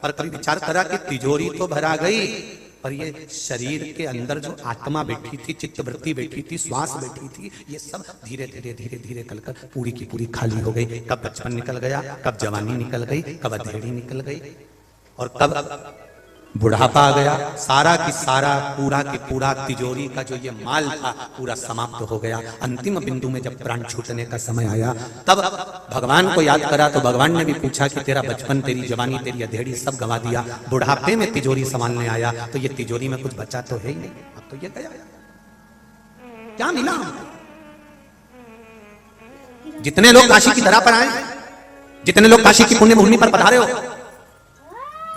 पर कभी विचार करा कि तिजोरी तो भरा गई, पर ये शरीर के अंदर जो आत्मा बैठी थी, चित्तवृत्ति बैठी थी, श्वास बैठी थी, ये सब धीरे धीरे धीरे धीरे कलकर पूरी की पूरी खाली हो गई। कब बचपन निकल गया, कब जवानी निकल गई, कब अधेड़ी निकल गई और कब बुढ़ापा आ गया। सारा की सारा, पूरा की पूरा तिजोरी का जो ये माल था पूरा समाप्त हो गया। अंतिम बिंदु में जब प्राण छूटने का समय आया, तब भगवान को याद करा तो भगवान ने भी पूछा कि तेरा बचपन, तेरी जवानी, तेरी अधेड़ी सब गंवा दिया, बुढ़ापे में तिजोरी संभालने आया तो ये तिजोरी में कुछ बचा तो है ही नहीं, अब तो ये गया। क्या मिला? जितने लोग काशी की धरा पर आए, जितने लोग काशी की पुण्य भूमि पर पधारे हो,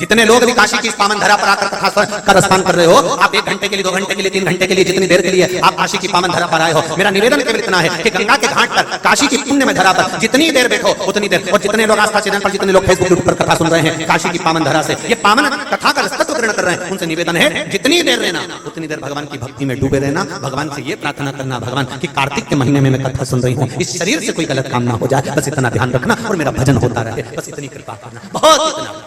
जितने लोग भी काशी की इस पावन धरा पर आकर कथा का स्नान कर रहे हो, आप 1 घंटे के लिए, 2 घंटे के लिए, 3 घंटे के लिए, जितनी देर के लिए आप काशी की पावन धरा पर आए हो, मेरा निवेदन केवल इतना है कि गंगा के घाट पर, काशी की पुण्य में धरा पर जितनी देर बैठो उतनी देर, और जितने लोग आस्था चैनल पर, जितने लोग फेसबुक पर कथा सुन रहे हैं काशी की पावन धरा से, ये पावन कथा का रस्तत्व ग्रहण कर रहे हैं, उनसे निवेदन है जितनी देर रहना उतनी देर भगवान की भक्ति में डूबे रहना। भगवान से ये प्रार्थना करना, भगवान की कार्तिक के महीने में मैं कथा सुन रही हूँ, इस शरीर से कोई गलत काम ना हो जाए, बस इतना ध्यान रखना और मेरा भजन होता रहे, बस इतनी कृपा करना, बहुत इतना।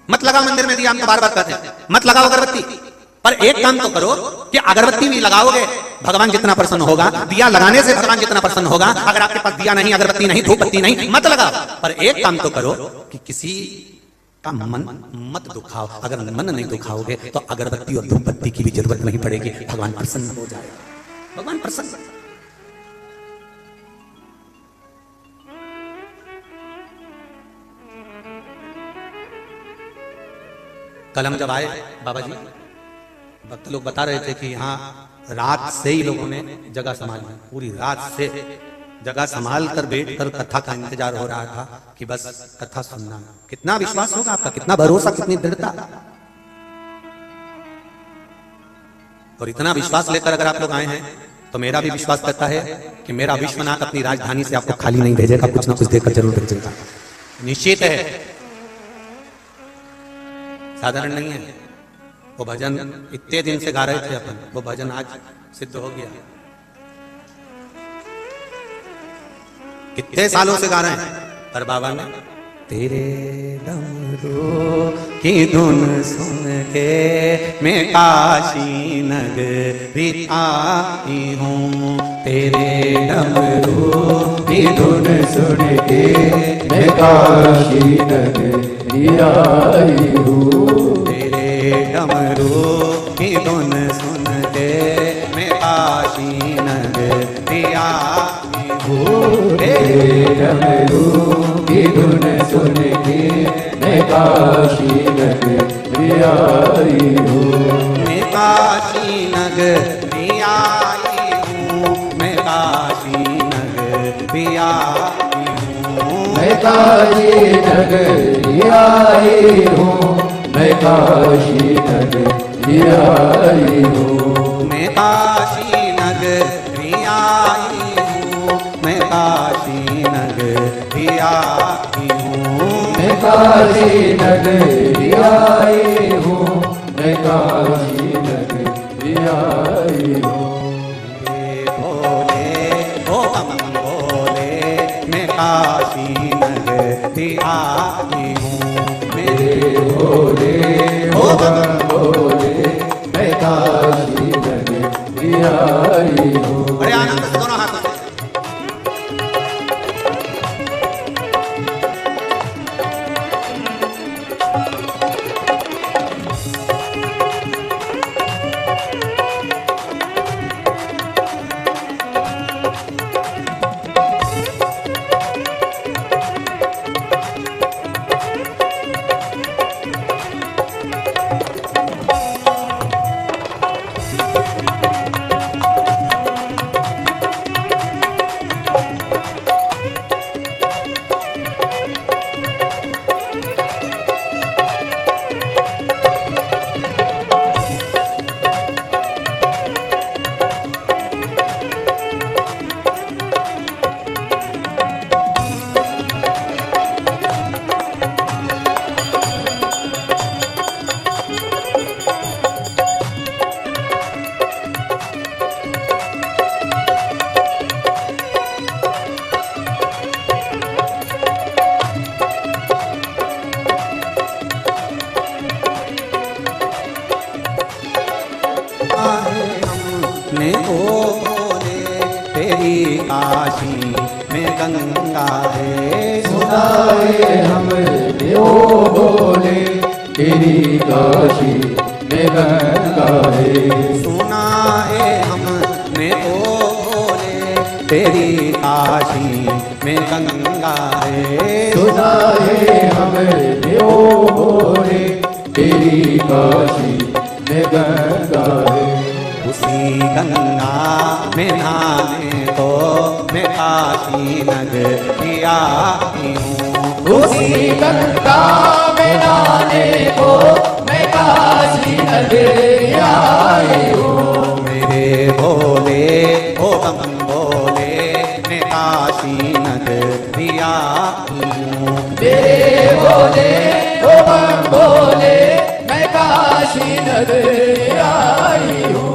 मत लगाओ मंदिर में दिया, हम तो बार बार कहते हैं मत लगाओ अगरबत्ती, पर एक काम तो करो कि अगरबत्ती भी लगाओगे भगवान जितना प्रसन्न होगा, दिया लगाने से भगवान जितना प्रसन्न होगा। अगर आपके पास दिया नहीं, अगरबत्ती नहीं, धूपबत्ती नहीं, मत लगाओ, पर एक काम तो करो कि किसी का मन मत दुखाओ। अगर मन नहीं दुखाओगे तो अगरबत्ती और धूपबत्ती की भी जरूरत नहीं पड़ेगी, भगवान प्रसन्न हो जाएगा, भगवान प्रसन्न। कल हम जब आए बाबा जी, भक्त लोग बता रहे थे कि यहाँ रात से ही लोगों ने जगह संभाली, पूरी रात से जगह संभाल कर बैठ कर कथा का इंतजार हो रहा था कि बस कथा सुनना। कितना विश्वास होगा आपका, कितना भरोसा, कितनी दृढ़ता। और इतना विश्वास लेकर अगर आप लोग आए हैं तो मेरा भी विश्वास करता है कि मेरा विश्वनाथ अपनी राजधानी से आपको खाली नहीं भेजेगा, कुछ ना कुछ देकर जरूर भेजेगा, निश्चित है, साधारण नहीं है। वो भजन इतने दिन से गा रहे थे अपन, वो भजन आज सिद्ध हो गया। कितने सालों से गा रहे हैं, पर बाबा ने तेरे डमरू की धुन सुन के मैं काशी नगरी आई हूँ। तेरे डमरू की धुन सुन के मैं काशी नगरी आई हूँ। तेरे डमरू की धुन सुन के मैं काशी नगरी आई हूँ। तेरे डमरू की धुन सुन के मैं काशी नगरी आई हूँ। मैं काशी नगरी आई हूँ। मैं काशी नगरी आई हूँ। मैं काशी नगरी आई हूँ। मैं काशी नगरी आई हूँ। मैं काशी नगरी आई हूँ। मैं काशी नगरी आई हूँ। मैं काशी नगरी आई हूँ। मैं काशी नगरी आई हूँ। भोले ओ हम भोले मैं काशी नगरी आई हूँ। मेरे भोले ओ हम भोले मैं काशी नगरी आई हूँ। बड़े आनंद से दोनों हाथों से ने ओ भोले तेरी काशी में गंगा है। सुना है हमने ओ भोले तेरी काशी में गंगा है। सुना है हमने ओ भोले तेरी काशी में गंगा है। सुना है हमने ओ भोले तेरी काशी में गंगा है। उसी गंगा में नहाने को मैं काशी नगरी आई हूँ। उसी गंगा में नहाने को मैं काशी नगरी आई हूँ। मेरे भोले ओ हम भोले मैं काशी नगरी आई हूँ। मेरे भोले ओ हम भोले मैं काशी नगरी आई हूँ।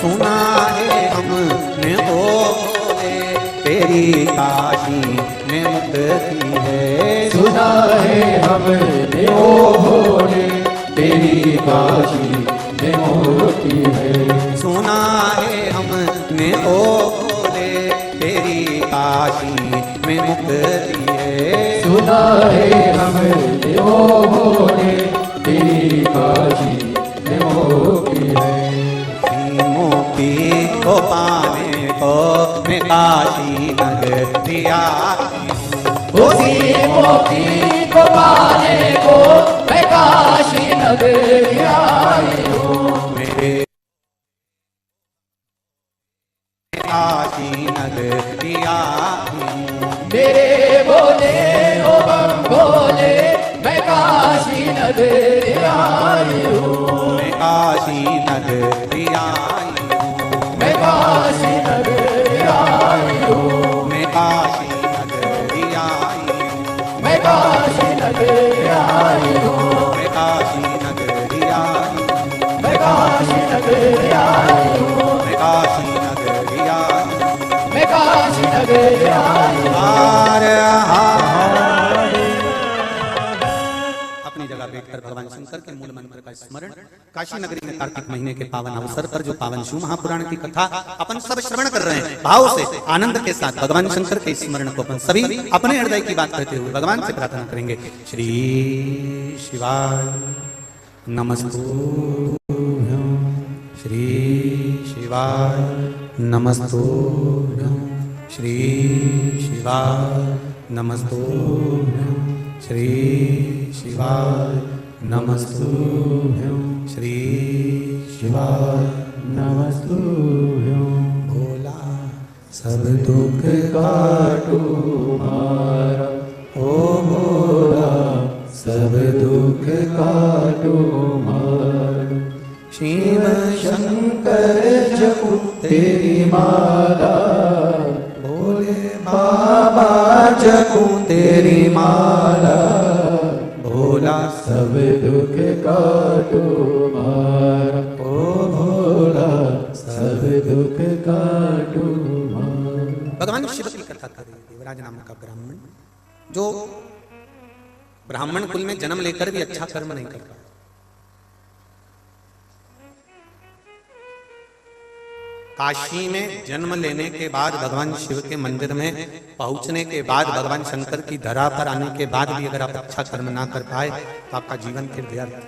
सुना है हमने ओ भोले तेरी काशी में मुक्ति है। सुना है हमने ओ भोले तेरी काशी में मुक्ति है। सुना है हमने ओ भोले तेरी काशी में मुक्ति है। सुना है हमने ओ भोले तेरी काशी में मुक्ति है। मोक्ति को पाने को मैं काशी नगरी आई हूँ। उसी मोक्ति को पाने को मैं काशी नगरी आई हूँ। मेरे काशी नगरी आई हूँ। मेरे बोले ओ बम बोले मैं काशी नगरी आई हूँ। मैं काशी नगरी आई हूँ। मैं काशी नगरी आई हूँ। मैं काशी नगरी आई हूँ। मैं काशी नगरी आई हूँ। मैं काशी नगरी आई हूँ। मैं काशी नगरी आई हूँ। मैं काशी नगरी आई हूँ। मैं काशी नगरी आई हूँ। अपनी जगह बैठकर भगवान शंकर के मूल मंत्र का स्मरण काशी नगरी में कार्तिक महीने के पावन अवसर पर जो पावन शिव महापुराण की कथा अपन सब श्रवण कर रहे हैं, भाव से आनंद के साथ भगवान शंकर के स्मरण को अपन सभी अपने हृदय की बात करते हुए भगवान से प्रार्थना करेंगे। श्री शिवाय नमस्तुभ्यं। श्री शिवाय नमस्तुभ्यं। श्री शिवाय नमस्तुभ्यं। श्री शिवाय नमस्तुभ्यं। श्री शिवाय नमस्तुभ्यं। भोला सब दुख काटो मारा, ओ भोला सब दुख काटो मारा। शिव शंकर जपो तेरी माला, भोले बाबा जपो तेरी माला। भोला सब दुख काटो मारा, ओ भोला सब दुख काटो मारा। भगवान शिव की कथा कर रहे देवराज नाम का ब्राह्मण, जो ब्राह्मण कुल में जन्म लेकर भी अच्छा कर्म नहीं कर पाया। काशी में जन्म लेने के बाद भगवान शिव के मंदिर में पहुंचने के बाद भगवान शंकर की धरा पर आने के बाद भी अगर आप अच्छा कर्म ना कर पाए तो आपका जीवन फिर व्यर्थ है।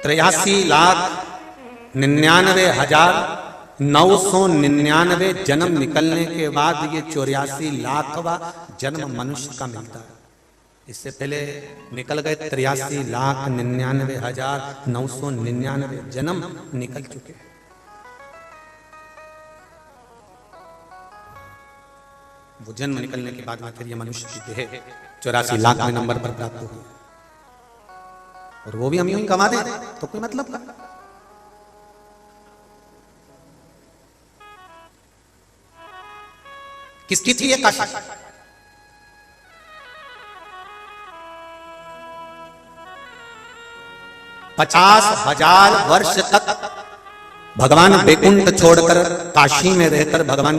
83,99,999 जन्म निकलने के बाद ये 84 लाखवा जन्म मनुष्य का मिलता है। इससे पहले निकल गए 83,99,999 जन्म निकल चुके। वो जन्म निकलने के बाद में फिर ये मनुष्य की देह 84 लाखवें नंबर पर प्राप्त हुई और वो भी हम यूं ही कमा दें तो कोई मतलब का। किसकी थी ये काशी? पचास 50,000 वर्ष तक भगवान बैकुंठ छोड़कर काशी में रहकर भगवान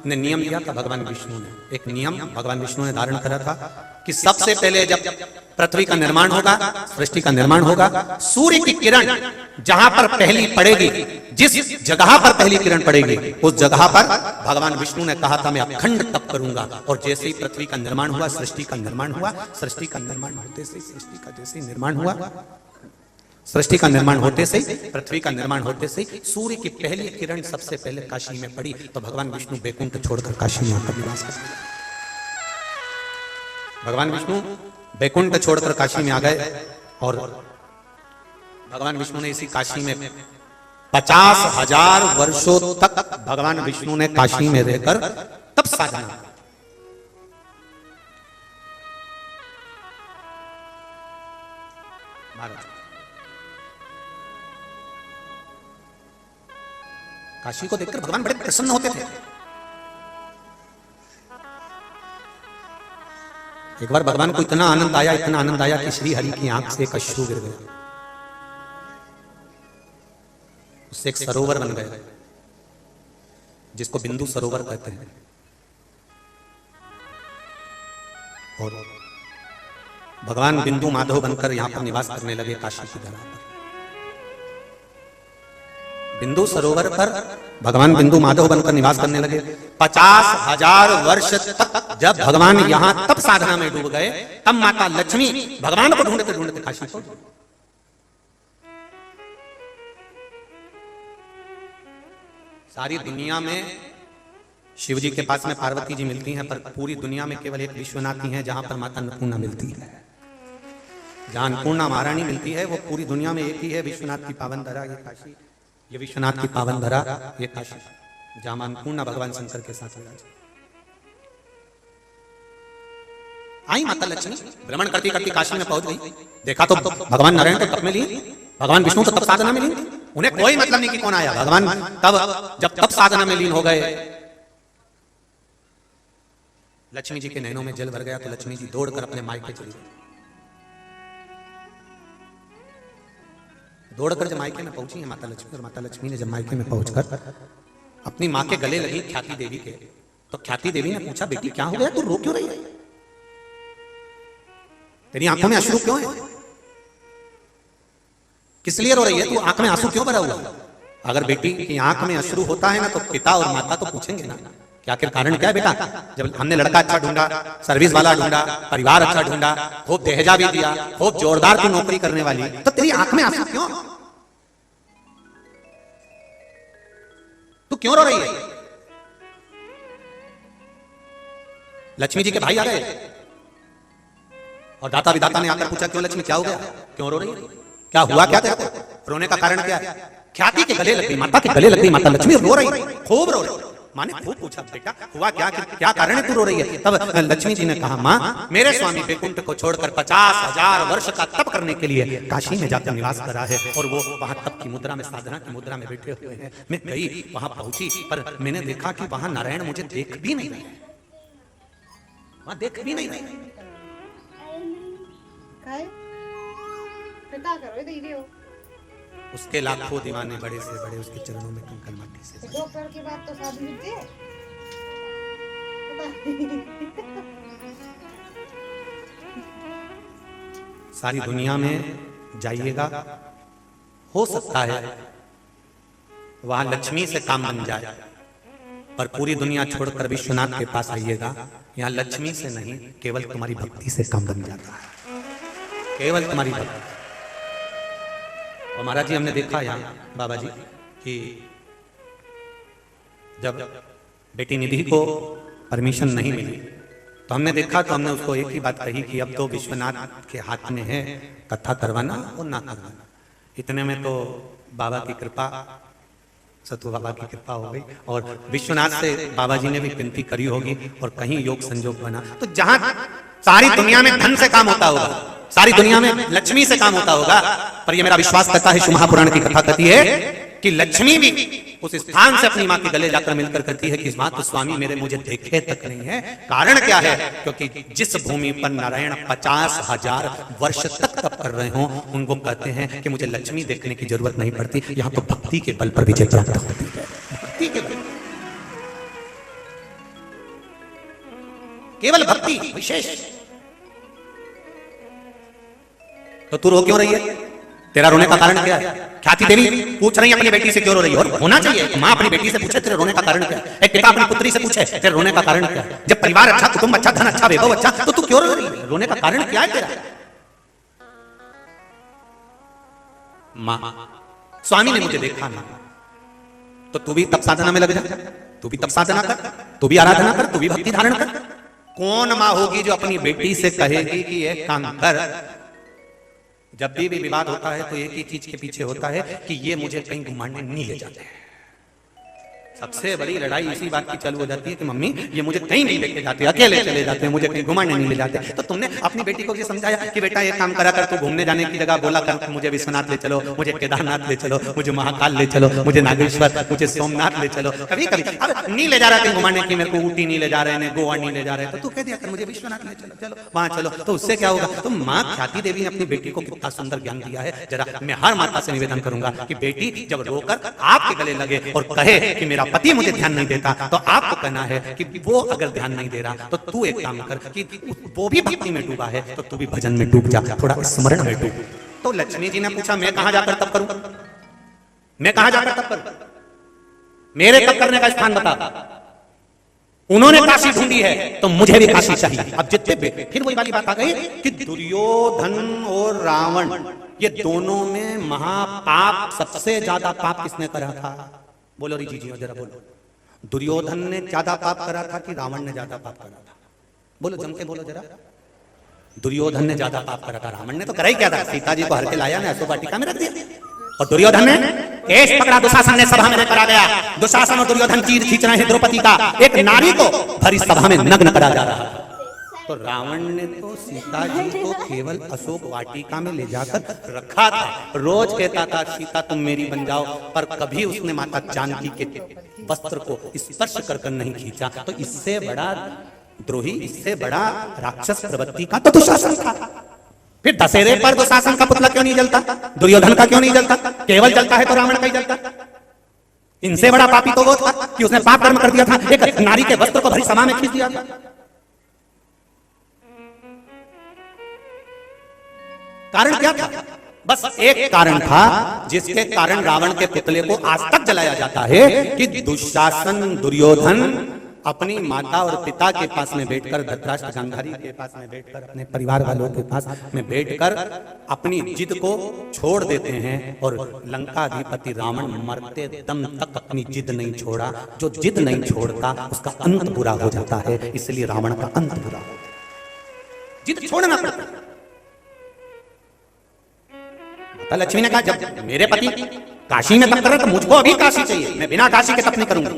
ने नियम दिया था। भगवान विष्णु ने एक नियम भगवान विष्णु ने धारण करा था कि सबसे पहले जब पृथ्वी का निर्माण होगा, सृष्टि का निर्माण होगा, सूर्य की किरण जहां पर पहली पड़ेगी, जिस जगह पर पहली किरण पड़ेगी उस जगह पर भगवान विष्णु ने कहा था मैं अखंड तप करूंगा। और जैसे ही पृथ्वी का निर्माण हुआ, सृष्टि का निर्माण हुआ, सृष्टि का निर्माण होते से सृष्टि का जैसे निर्माण हुआ, सृष्टि का निर्माण होते से पृथ्वी का निर्माण होते से सूर्य की पहली किरण सबसे पहले काशी में पड़ी तो भगवान विष्णु बैकुंठ छोड़कर काशी में आकर निवास कर गए। भगवान विष्णु बैकुंठ छोड़कर काशी में आ गए और भगवान विष्णु ने इसी काशी में 50,000 वर्षों तक भगवान विष्णु ने काशी में रहकर तप साधना। काशी को देखकर भगवान बड़े प्रसन्न होते थे। एक बार भगवान को इतना आनंद आया कि श्री हरि की आंख से एक अश्रु गिर गया, उससे एक सरोवर बन गया जिसको बिंदु सरोवर कहते हैं। और भगवान बिंदु माधव बनकर यहां पर निवास करने लगे काशी की धरा पर। बिंदु सरोवर पर भगवान बिंदु माधव बनकर निवास करने लगे। 50,000 वर्ष तक जब भगवान यहां तप साधना में डूब गए, तब माता लक्ष्मी भगवान को ढूंढते ढूंढते काशी पहुंच गई। सारी दुनिया में शिव जी के पास में पार्वती जी मिलती हैं, पर पूरी दुनिया में केवल एक विश्वनाथ ही है जहां पर माता अन्नपूर्णा मिलती है। जहां अन्नपूर्णा महारानी मिलती है वो पूरी दुनिया में एक ही है, विश्वनाथ की पावन धरा ये काशी, ये विश्वनाथ की पावन धरा ये काशी, जहां अन्नपूर्णा भगवान शंकर के साथ आई माता लक्ष्मी भ्रमण करती करती काशी में पहुंच गई। देखा तो भगवान नारायण तो तप में ली, भगवान विष्णु तो तप साधना में लीन, उन्हें कोई मतलब नहीं कि कौन आया। भगवान तब जब तप साधना में लीन हो गए, लक्ष्मी जी के नैनों में जल भर गया तो लक्ष्मी जी दौड़कर अपने मायके चली गई। दौड़कर जब मायके में पहुंची है माता लक्ष्मी, और माता लक्ष्मी ने जब मायके में पहुंचकर अपनी मां के गले लगी ख्याति देवी के, तो ख्याति देवी ने पूछा, बेटी क्या हो गया, तू रो क्यों रही है, तेरी आंखों में अश्रु क्यों है, किस लिए रो रही है, तू आंख में आंसू क्यों भरा हुआ। अगर बेटी की आंख में अश्रु होता है ना तो पिता और माता तो पूछेंगे ना कि आखिर कारण क्या है बेटा। जब हमने लड़का अच्छा ढूंढा, सर्विस वाला ढूंढा, परिवार अच्छा ढूंढा, खूब दहेजा भी दिया, खूब जोरदार की नौकरी करने वाली, तो तेरी आंख में आंसू क्यों, तू क्यों रो रही है। लक्ष्मी जी के भाई आ गए और दाता विदाता ने आकर पूछा, क्यों लक्ष्मी क्या हो गया, क्यों रो रही है, क्या हुआ, क्या तेरे को, रोने का कारण क्या है। ख्याति के गले लग गई, माता के गले लग गई, माता लक्ष्मी रो रही, खूब रो रही। मां ने खूब पूछा, बेटा हुआ क्या, क्या कारण है तू रो रही है। तब लक्ष्मी जी ने कहा, मां मेरे स्वामी बैकुंठ को छोड़कर 50,000 वर्ष का तप करने के लिए काशी में जाकर निवास करा है, और वो वहां तप की मुद्रा में, साधना की मुद्रा में बैठे हुए हैं। मैं गई, वहां पहुंची, पर मैंने देखा कि वहां नारायण मुझे देख भी नहीं रहे, वहां देख भी नहीं रहे। उसके लाखों दीवाने बड़े से बड़े उसके चरणों में कंकड़ माटी से। दोपहर की बात तो शादी मिलती है। सारी दुनिया में जाइएगा, हो सकता है वहां लक्ष्मी से काम बन जाए, पर पूरी दुनिया छोड़कर विश्वनाथ के पास आइएगा, यहाँ लक्ष्मी से नहीं केवल तुम्हारी भक्ति से काम बन जाता है, केवल तुम्हारी भक्ति। और महाराज जी हमने देखा यहाँ बाबा जी कि जब बेटी निधि को परमिशन नहीं मिली तो हमने देखा, तो हमने उसको एक ही बात कही कि अब तो विश्वनाथ के हाथ में है कथा करवाना और ना करवाना। इतने में तो बाबा की कृपा, सतु बाबा की कृपा हो गई, और विश्वनाथ से बाबा जी ने भी विनती करी होगी और कहीं योग संयोग बना। तो जहां सारी दुनिया में धन से काम होता होगा, सारी दुनिया में लक्ष्मी से काम होता होगा, पर यह मेरा विश्वास करता है, शिव महापुराण की कथा कहती है कि लक्ष्मी भी उस स्थान से अपनी मां के गले जाकर मिलकर कहती है कि मां तो स्वामी मेरे मुझे देखे तक नहीं है। कारण क्या है, क्योंकि जिस भूमि पर नारायण 50,000 वर्ष तक तप कर रहे हो, उनको कहते हैं कि मुझे लक्ष्मी देखने की जरूरत नहीं पड़ती, यहां तो भक्ति के बल पर विजय प्राप्त होती है, भक्ति के बल, केवल भक्ति विशेष। तो तू रो क्यों रही है, तेरा रोने का कारण क्या है। ख्याति देवी पूछ रही है अपनी बेटी से क्यों रो रही है, और होना चाहिए मां अपनी बेटी से पूछे तेरे रोने का कारण क्या है, एक पिता अपनी पुत्री से पूछे तेरे रोने का कारण क्या है। जब परिवार अच्छा, कुटुंब अच्छा, धन अच्छा, वैभव अच्छा, तो तू क्यों रो रही है, रोने का कारण क्या है तेरा। मां स्वामी ने मुझे देखा नहीं, तो तू भी तप साधना में लग जा, तू भी तप साधना कर, तू भी आराधना कर, तू भी भक्ति धारण कर। कौन मां होगी जो अपनी बेटी से कहेगी कि ये काम कर। जब भी विवाद होता है तो एक ही चीज के पीछे होता है कि ये मुझे कहीं घुमाने नहीं ले जाते हैं, सबसे बड़ी लड़ाई इसी बात की चालू हो जाती है कि मम्मी ये मुझे कहीं नहीं लेके जाते, अकेले चले जाते हैं, मुझे कहीं घुमाने नहीं ले जाते। तो तुमने अपनी बेटी को ये समझाया कि बेटा ये काम करा कर, तू घूमने जाने की जगह बोला कर मुझे विश्वनाथ ले चलो, मुझे केदारनाथ ले चलो, मुझे महाकाल ले चलो, मुझे नागेश्वर, मुझे सोमनाथ ले चलो। कभी कभी अब नहीं ले जा रहा कहीं घुमाने की, मेरे को ऊटी नहीं ले जा रहे, गोवा नहीं ले जा रहे, तो तू कह दिया कर मुझे विश्वनाथ ले चलो, चलो वहां चलो। तो उससे क्या होगा? तो माँ ख्याति देवी ने अपनी बेटी को कितना सुंदर ज्ञान दिया है। जरा मैं हर माता से निवेदन करूंगा कि बेटी जब रोकर आपके गले लगे और कहे कि मेरा पति मुझे ध्यान नहीं देता, तो आपको कहना है कि वो अगर ध्यान नहीं दे रहा तो तू एक काम कर कि वो भी भक्ति में डूबा है तो तू भी भजन में डूब जा, थोड़ा स्मरण में डूब। तो लक्ष्मी जी ने पूछा मैं कहां जाकर तप करूं, मैं कहां जाकर तप करूं, मेरे तप करने का स्थान बता। उन्होंने काशी ढूंढी है तो मुझे भी काशी चाहिए। अब जितने फिर वही वाली बात आ गई कि दुर्योधन और रावण ये दोनों में महापाप, सबसे ज्यादा पाप किसने करा था? बोलो री जी जरा बोलो। दुर्योधन ने ज्यादा पाप करा था कि रावण ने ज्यादा पाप करा था? बोलो जम के बोलो जरा। दुर्योधन ने ज्यादा पाप करा था, रावण ने तो करा ही क्या था? सीता जी को हर के लाया, अशोक वाटिका में रख दिया। और दुर्योधन ने केस पकड़ा, दुशासन ने सभा में लेकर आ गया। दुशासन और दुर्योधन चीर खींच रहे हैं द्रौपदी का, एक नारी को भरी सभा में नग्न करा जा रहा है। तो रावण ने तो सीता जी को केवल अशोक वाटिका में ले जाकर रखा था, रोज कहता था सीता तुम मेरी बन जाओ, पर कभी उसने माता जानकी के वस्त्र को स्पर्श कर नहीं खींचा। तो इससे बड़ा द्रोही, इससे बड़ा राक्षस प्रवृत्ति का तो दुशासन था। फिर दशहरे पर दुशासन का पुतला क्यों नहीं जलता? दुर्योधन का क्यों नहीं जलता? केवल जलता है तो रावण का ही जलता। इनसे बड़ा पापी तो वो था कि उसने पाप कर्म कर दिया था, एक नारी के वस्त्र को भरी सभा में खींच दिया था। कारण क्या था? बस एक कारण था जिसके कारण रावण के पुतले को आज तक जलाया जाता है कि दुशासन दुर्योधन अपनी माता और पिता के पास में बैठकर, धृतराष्ट्र गांधारी के पास में बैठकर, अपने परिवार वालों के पास में बैठकर अपनी जिद को छोड़ देते हैं। और लंकाधिपति रावण मरते दम तक अपनी जिद नहीं छोड़ा। जो जिद नहीं छोड़ता उसका अंत बुरा हो जाता है, इसलिए रावण का अंत बुरा हो जाता है। जिद छोड़ना पड़ता है। माता लक्ष्मी ने कहा जब मेरे पति काशी में तप कर रहे तो मुझको अभी काशी चाहिए, मैं बिना काशी के तप नहीं करूंगा।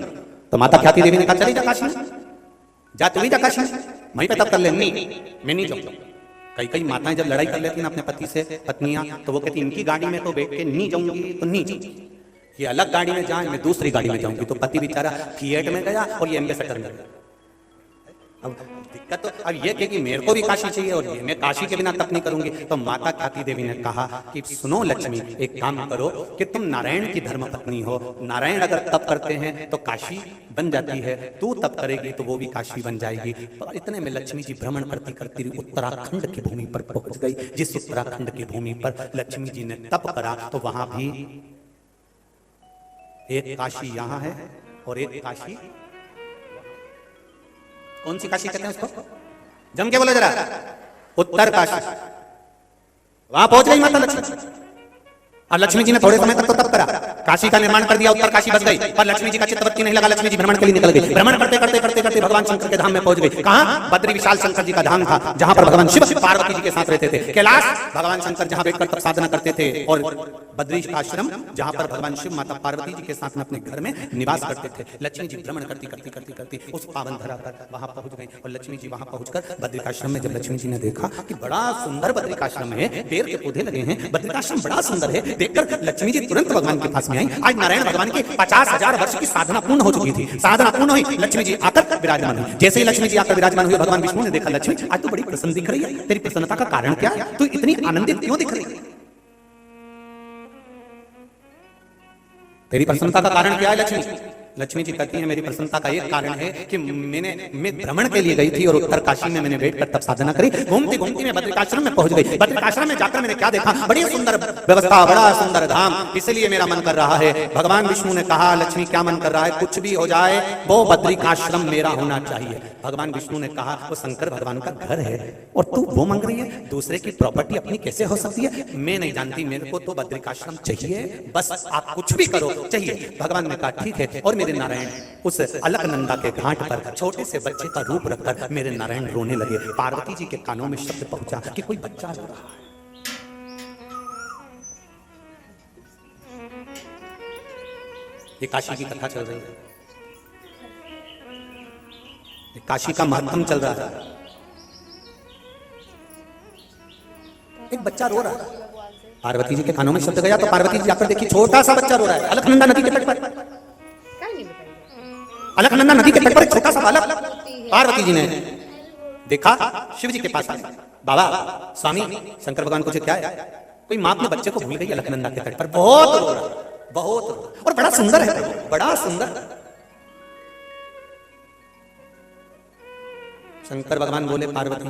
तो माता ख्याति देवी ने कहा चली जा काशी में, जा तू ही जा काशी में, वहीं पे तप कर ले। नहीं मैं नहीं जाऊंगा। कई माताएं जब लड़ाई कर लेती ना अपने पति से, पत्नियां, तो वो कहती इनकी गाड़ी में तो बैठ के नहीं जाऊंगी तो नहीं जाऊंगी, ये अलग गाड़ी में जाए, मैं दूसरी गाड़ी में जाऊंगी। तो पति बेचारा फिएट में गया और ये एम्बेसडर में गया। अब दिक्कत तो अब ये कि मेरे को भी काशी चाहिए और ये मैं काशी के बिना तप नहीं करूंगी। तो माता ख्याति देवी ने कहा कि सुनो लक्ष्मी, एक काम करो कि तुम नारायण की धर्म पत्नी हो, नारायण अगर तप करते हैं तो काशी बन जाती है, तू तप करेगी तो वो भी काशी बन जाएगी। और इतने में लक्ष्मी जी भ्रमण करती करती उत्तराखंड की भूमि पर पहुंच गई। जिस उत्तराखंड की भूमि पर लक्ष्मी जी ने तप करा तो वहां भी एक काशी यहां है और एक काशी, कौन सी काशी कहते हैं उसको? जम के बोलो जरा। उत्तर काशी। वहां पहुंच गई माता लक्ष्मी। और लक्ष्मी जी ने थोड़े समय तक तो तप करा, काशी का निर्माण कर दिया, उत्तर काशी बस गई। पर लक्ष्मी जी का चित्तवृत्ति नहीं लगा, लक्ष्मी जी भ्रमण के लिए निकल गई। भ्रमण करते करते करते करते भगवान शंकर के धाम में पहुंच गई। कहां? बद्री विशाल शंकर जी का धाम था, जहां पर भगवान शिव पार्वती जी के साथ रहते थे। कैलाश भगवान शंकर जहां बैठकर तप साधना करते थे, और बद्री आश्रम जहां पर भगवान शिव माता पार्वती जी के साथ में अपने घर में निवास करते थे। लक्ष्मी जी भ्रमण करती करती करती करती उस पावन धरा पर वहां पहुंच गई। और लक्ष्मी जी वहां पहुंचकर बद्रिकाश्रम में जब लक्ष्मी जी ने देखा कि बड़ा सुंदर बद्रिकाश्रम है, पेड़ के पौधे लगे हैं, बद्रिकाश्रम बड़ा सुंदर है, देखकर लक्ष्मी जी तुरंत भगवान के पास में आई। आज नारायण भगवान की 50,000 वर्ष की साधना पूर्ण हो चुकी थी। साधना पूर्ण हुई, लक्ष्मी जी आकर विराजमान हुई। जैसे ही लक्ष्मी जी आकर विराजमान हुई, भगवान विष्णु ने देखा लक्ष्मी आज तो बड़ी प्रसन्न दिख रही है, तेरी प्रसन्नता का कारण क्या है? तू इतनी आनंदित क्यों दिख रही है? तेरी प्रसन्नता का कारण क्या है लक्ष्मी? लक्ष्मी जी कहती है मेरी प्रसन्नता का एक कारण है कि मैं भ्रमण के लिए गई थी और उत्तर काशी में मैंने बैठकर तप साधना करी। घूमती घूमती मैं बद्रिकाश्रम में पहुंच गई। बद्रिकाश्रम में जाकर मैंने क्या देखा? बड़ी सुंदर व्यवस्था, बड़ा सुंदर धाम, इसलिए मेरा मन कर रहा है। भगवान विष्णु ने कहा लक्ष्मी क्या मन कर रहा है? कुछ भी हो जाए वो बद्रिकाश्रम मेरा होना चाहिए। भगवान विष्णु ने कहा वो शंकर भगवान का घर है और तू वो मांग रही है, दूसरे की प्रॉपर्टी अपनी कैसे हो सकती है? मैं नहीं जानती, मेरे को तो बद्रिकाश्रम चाहिए, बस आप कुछ भी करो, चाहिए। भगवान ने कहा ठीक है। और मेरे नारायण उस अलकनंदा के घाट पर छोटे से बच्चे का रूप रखकर मेरे नारायण रोने लगे। पार्वती जी के कानों में शब्द पहुंचा कि कोई बच्चा रो रहा है। ये काशी की कथा चल रही है। काशी का महत्तम चल रहा है। एक बच्चा रो रहा है, पार्वती जी के कानों में शब्द गया तो पार्वती जी जाकर देखी छोटा सा बच्चा रो रहा है अलकनंदा नदी के तट पर। अलकनंदा नदी के तट पर एक छोटा सा बालक। पार्वती जी ने देखा, शिव जी के पास आए, बाबा स्वामी शंकर भगवान को क्या है, कोई माँ अपने बच्चे को भूल गई अलकनंदा के तट पर, बहुत रो रहा है, बहुत रो रहा है, और बड़ा सुंदर है, बड़ा सुंदर। शंकर भगवान बोले, पार्वती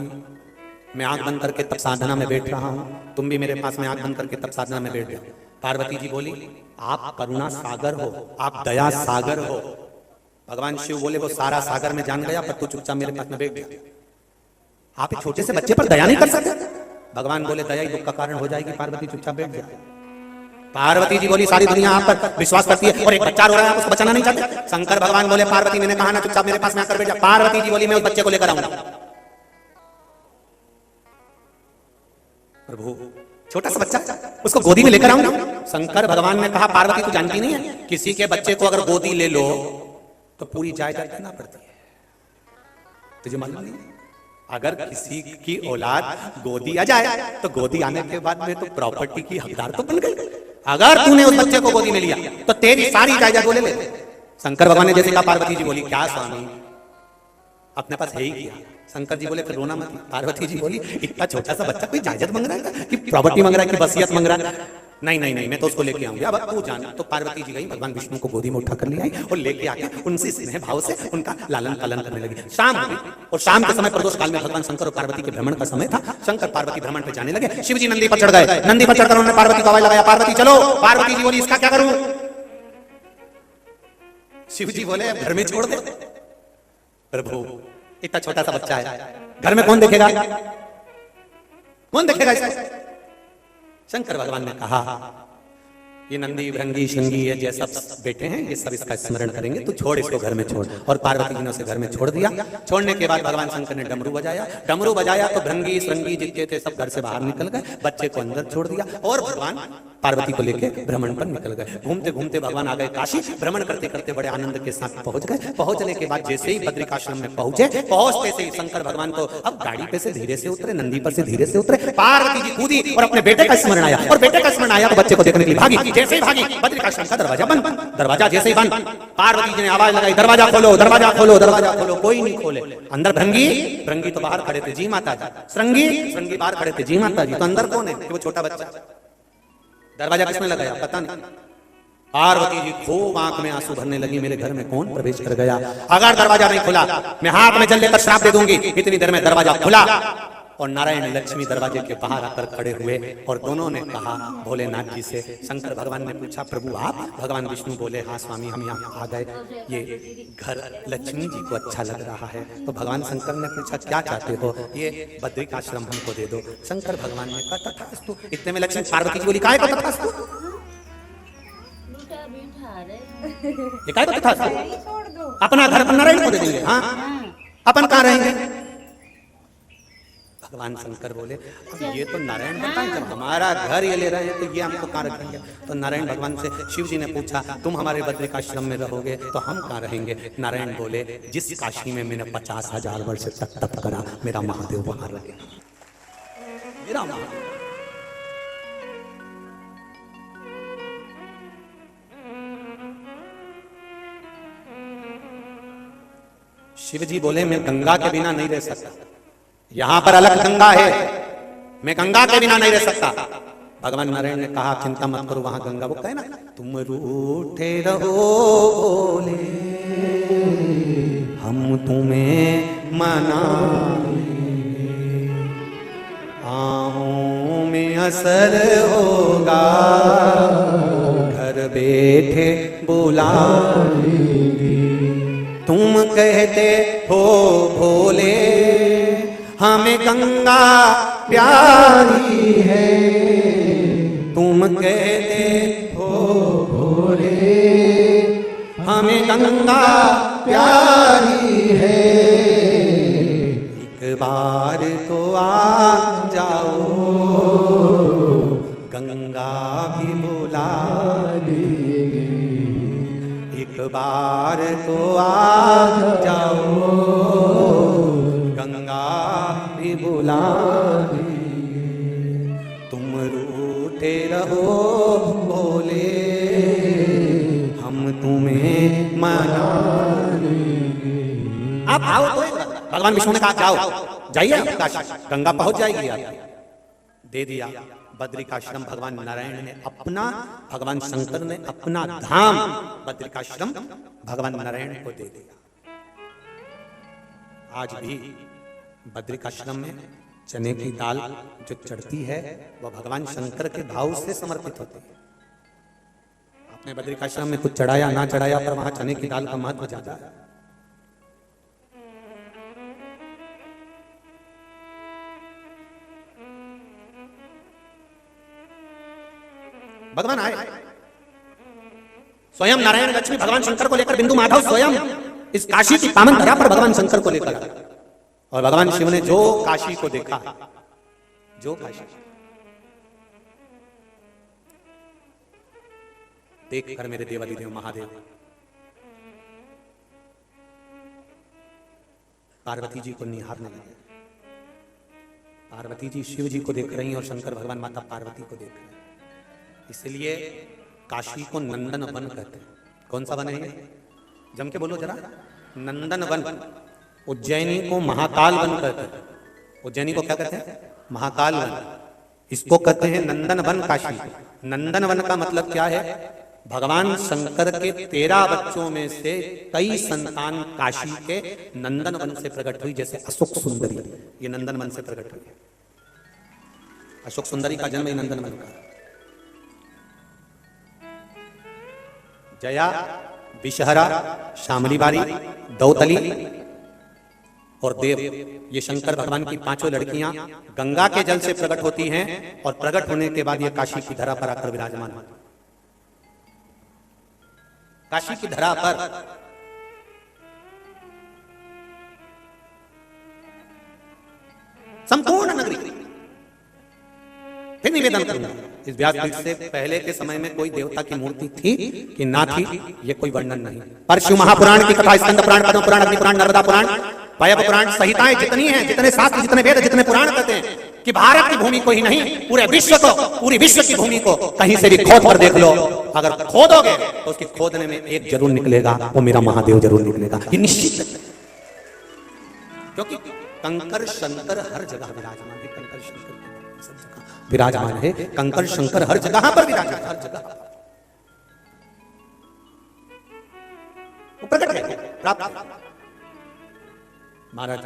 मैं आंख बंद करके तप साधना में बैठ रहा हूं, तुम भी मेरे पास में आंख बंद करके तप साधना में बैठ जाओ। पार्वती जी बोली, आप करुणा सागर हो, आप दया सागर हो। भगवान शिव बोले, वो सारा सागर में जान गया, पर तू चुपचाप मेरे पास में बैठ गया। आप एक छोटे से बच्चे पर दया नहीं कर सकते? भगवान बोले, दया ही दुख का कारण हो जाएगी, पार्वती चुपचाप बैठ जा। पार्वती जी बोली, सारी दुनिया आप पर विश्वास करती है और एक बच्चा रो रहा है, आप उसको बचाना नहीं चाहते? शंकर भगवान बोले, पार्वती मैंने कहा ना चुपचाप मेरे पास में आकर बैठ जा। पार्वती जी बोली, मैं उस बच्चे को लेकर आऊंगा। प्रभु छोटा सा बच्चा, उसको गोदी में लेकर आऊंगा। शंकर भगवान ने कहा, पार्वती तू जानती नहीं है, किसी के बच्चे को अगर गोदी ले लो तो पूरी जायदाद देना पड़ती है, तुझे मालूम नहीं? अगर किसी की औलाद गोदी आ जाए तो गोदी आने के बाद में तो प्रॉपर्टी की हकदार तो बन गई। अगर तूने उस बच्चे को गोदी में लिया तो तेरी सारी जायदाद वो ले ले। शंकर भगवान ने जैसे कहा, पार्वती जी बोली, क्या स्वामी अपने पास है ही किया। शंकर जी बोले, फिर रोना मत। पार्वती जी बोली, इतना छोटा सा बच्चा कोई जायदाद मांग रहा है कि प्रॉपर्टी मांग रहा है कि वसीयत मांग रहा है? नहीं नहीं नहीं, मैं तो उसको लेके आऊंगी, अब तू जाना। तो पार्वती जी गई, भगवान विष्णु को गोदी में उठा कर ले आई और लेके आके उनसे स्नेह भाव से उनका लालन पालन करने लगी। शाम हो गई और शाम के समय प्रदोष काल में भगवान शंकर और पार्वती के भ्रमण का समय था। शंकर पार्वती भ्रमण पे जाने लगे। शिव जी नंदी पर चढ़ गए। नंदी पर चढ़कर उन्होंने पार्वती को आवाज लगाया, पार्वती चलो। पार्वती जी बोली, इसका क्या करूं? शिव जी बोले, घर में छोड़ दे। प्रभु इतना छोटा सा बच्चा है, घर में कौन देखेगा, कौन देखेगा इसको? शंकर भगवान ने कहा, ये नंदी भृंगी श्रृंगी ये जैसा बेटे हैं, ये सब इसका स्मरण करेंगे, तू छोड़ इसको, घर में छोड़। और पार्वती जी ने उसे घर में छोड़ दिया। छोड़ने के बाद भगवान शंकर ने डमरू बजाया। डमरू बजाया तो भृंगी श्रृंगी जितने थे सब घर से बाहर निकल गए, बच्चे को अंदर छोड़ दिया और भगवान पार्वती को लेके भ्रमण पर निकल गए। घूमते घूमते भगवान आ गए काशी। भ्रमण करते करते बड़े आनंद के साथ पहुंच गए। पहुंचने के बाद जैसे ही बद्रिकाश्रम में पहुंचे, पहुंचते से ही शंकर भगवान को अब गाड़ी पे से धीरे से उतरे, नंदी पर से धीरे से उतरे। पार्वती जी कूदी और अपने बेटे का स्मरण आया, और बेटे का स्मरण आया तो बच्चे को देखने के लिए भागी। जैसे ही भागी, बद्रिकाश्रम का दरवाजा बंद। दरवाजा जैसे ही बंद, पार्वती जी ने आवाज लगाई, दरवाजा खोलो, दरवाजा खोलो, दरवाजा खोलो। कोई नहीं खोले। अंदर भृंगी तो बाहर खड़े थे, जी माता जी। श्रृंगी बाहर खड़े थे, जी माता जी। तो अंदर कौन है? वो छोटा बच्चा। दरवाजा किसने लगाया पता नहीं। पार्वती जी खूब आंख में आंसू भरने लगी, मेरे घर में कौन प्रवेश कर गया? अगर दरवाजा नहीं खुला मैं हाथ में जल लेकर श्राप दे दूंगी। इतनी देर में दरवाजा खुला और नारायण लक्ष्मी दरवाजे के बाहर आकर खड़े हुए और दोनों ने कहा भोलेनाथ जी से। शंकर भगवान ने पूछा, प्रभु आप? भगवान विष्णु बोले, हाँ स्वामी हम यहाँ आ गए, ये घर लक्ष्मी जी को अच्छा लग रहा है। तो भगवान शंकर ने पूछा, क्या चाहते हो? ये बद्रिकाश्रम हमको दे दो। शंकर भगवान ने कहा, तथास्तु। इतने में लक्ष्मी पार्वती जी बोली, काय को तथास्तु? काय को तथास्तु? अपना घर अपन नारायण को दे देंगे। हाँ, अपन कहाँ रहेंगे? भगवान शंकर बोले, अब ये तो नारायण बताएं, जब हमारा घर ये ले रहे हैं तो ये हमको कहाँ रखेंगे? तो नारायण भगवान से शिव जी ने पूछा, तुम हमारे बद्रिकाश्रम में रहोगे तो हम कहाँ रहेंगे? नारायण बोले, जिस काशी में मैंने 50,000 वर्ष तक तप करा, मेरा महादेव वहां रहेगा, मेरा महादेव। शिव जी बोले, मैं गंगा के बिना नहीं रह सकता, यहां पर अलग गंगा है, मैं गंगा के बिना नहीं रह सकता। भगवान नारायण ने कहा, चिंता मत करो, वहां गंगा, वो कहे ना, तुम रूठे रहो बोले, हम तुम्हें मनाएंगे, आहों में असर होगा, घर बैठे बुलाएंगे। तुम कहते हो भोले हमें गंगा प्यारी है, तुम कहते हो भोले हमें गंगा प्यारी है, एक बार तो आ जाओ, गंगा भी बुला देंगे, एक बार तो आ जाओ, गंगा भी बुला तुम रूठे रहो बोले, हम तुम्हें मना। आप आओ तो भगवान विष्णु ने कहा जाओ, जाइए काशी, गंगा पहुंच जाएगी। आप दे दिया बद्रिकाश्रम। भगवान नारायण ने अपना, भगवान शंकर ने अपना धाम बद्रिकाश्रम भगवान नारायण को दे दिया। आज भी बद्रिकाश्रम में चने की दाल जो चढ़ती है वह भगवान शंकर के भाव से समर्पित होती है। आपने बद्रिकाश्रम में कुछ चढ़ाया ना चढ़ाया, पर वहां चने की दाल का महत्व ज्यादा है। भगवान आए स्वयं, नारायण लक्ष्मी भगवान शंकर को लेकर, बिंदु माधव स्वयं इस काशी की पावन धरा पर भगवान शंकर को लेकर आए। और भगवान शिव ने जो काशी को देखा, जो काशी देखकर मेरे देवादिदेव महादेव, पार्वती जी को निहारने लगे। पार्वती जी शिव जी को देख रही और शंकर भगवान माता पार्वती को देख रहे हैं। इसलिए काशी को नंदन वन कहते हैं। कौन सा वन है ये? जम के बोलो जरा। नंदन वन। उज्जैनी को महाकाल वन कहते हैं। उज्जैनी को क्या कहते हैं? महाकाल वन। इसको कहते हैं नंदन वन काशी। नंदन वन का मतलब क्या है? भगवान शंकर के 13 बच्चों में से कई संतान काशी के नंदन वन से प्रकट हुई। जैसे अशोक सुंदरी, ये नंदन वन से प्रकट हुई। अशोक सुंदरी का जन्म ही नंदन वन का। जया, विषहरा, शामली बारी, दौतली और देव, ये शंकर भगवान की 5 लड़कियां गंगा के जल से प्रकट होती हैं और प्रकट होने के बाद ये काशी की धरा पर आकर विराजमान होती। काशी की धरा पर संपूर्ण नगरी। फिर निवेदन करूंगा, इस व्यासपीठ से पहले के समय में कोई देवता की मूर्ति थी कि ना थी, ये कोई वर्णन नहीं। पर शिव महापुराण की कथा, स्कंद पुराण, पद्म पुराण, अग्नि पुराण, नर्मदा पुराण, पय्यप पुराण, संहिताएं जितनी हैं, जितने शास्त्र, जितने वेद, जितने पुराण कहते हैं कि भारत की भूमि को ही नहीं, पूरे विश्व को, पूरी विश्व की भूमि को कहीं से भी खोद कर देख लो। अगर खोदोगे तो उसकी खोदने में एक जरूर निकलेगा, वो मेरा महादेव जरूर निकलेगा, ये निश्चित है। क्योंकि कंकर शंकर हर जगह विराजमान है। कंकर शंकर सब जगह विराजमान है। कंकर शंकर हर जगह पर विराजमान, हर जगह वो प्रकट है, प्राप्त। महाराज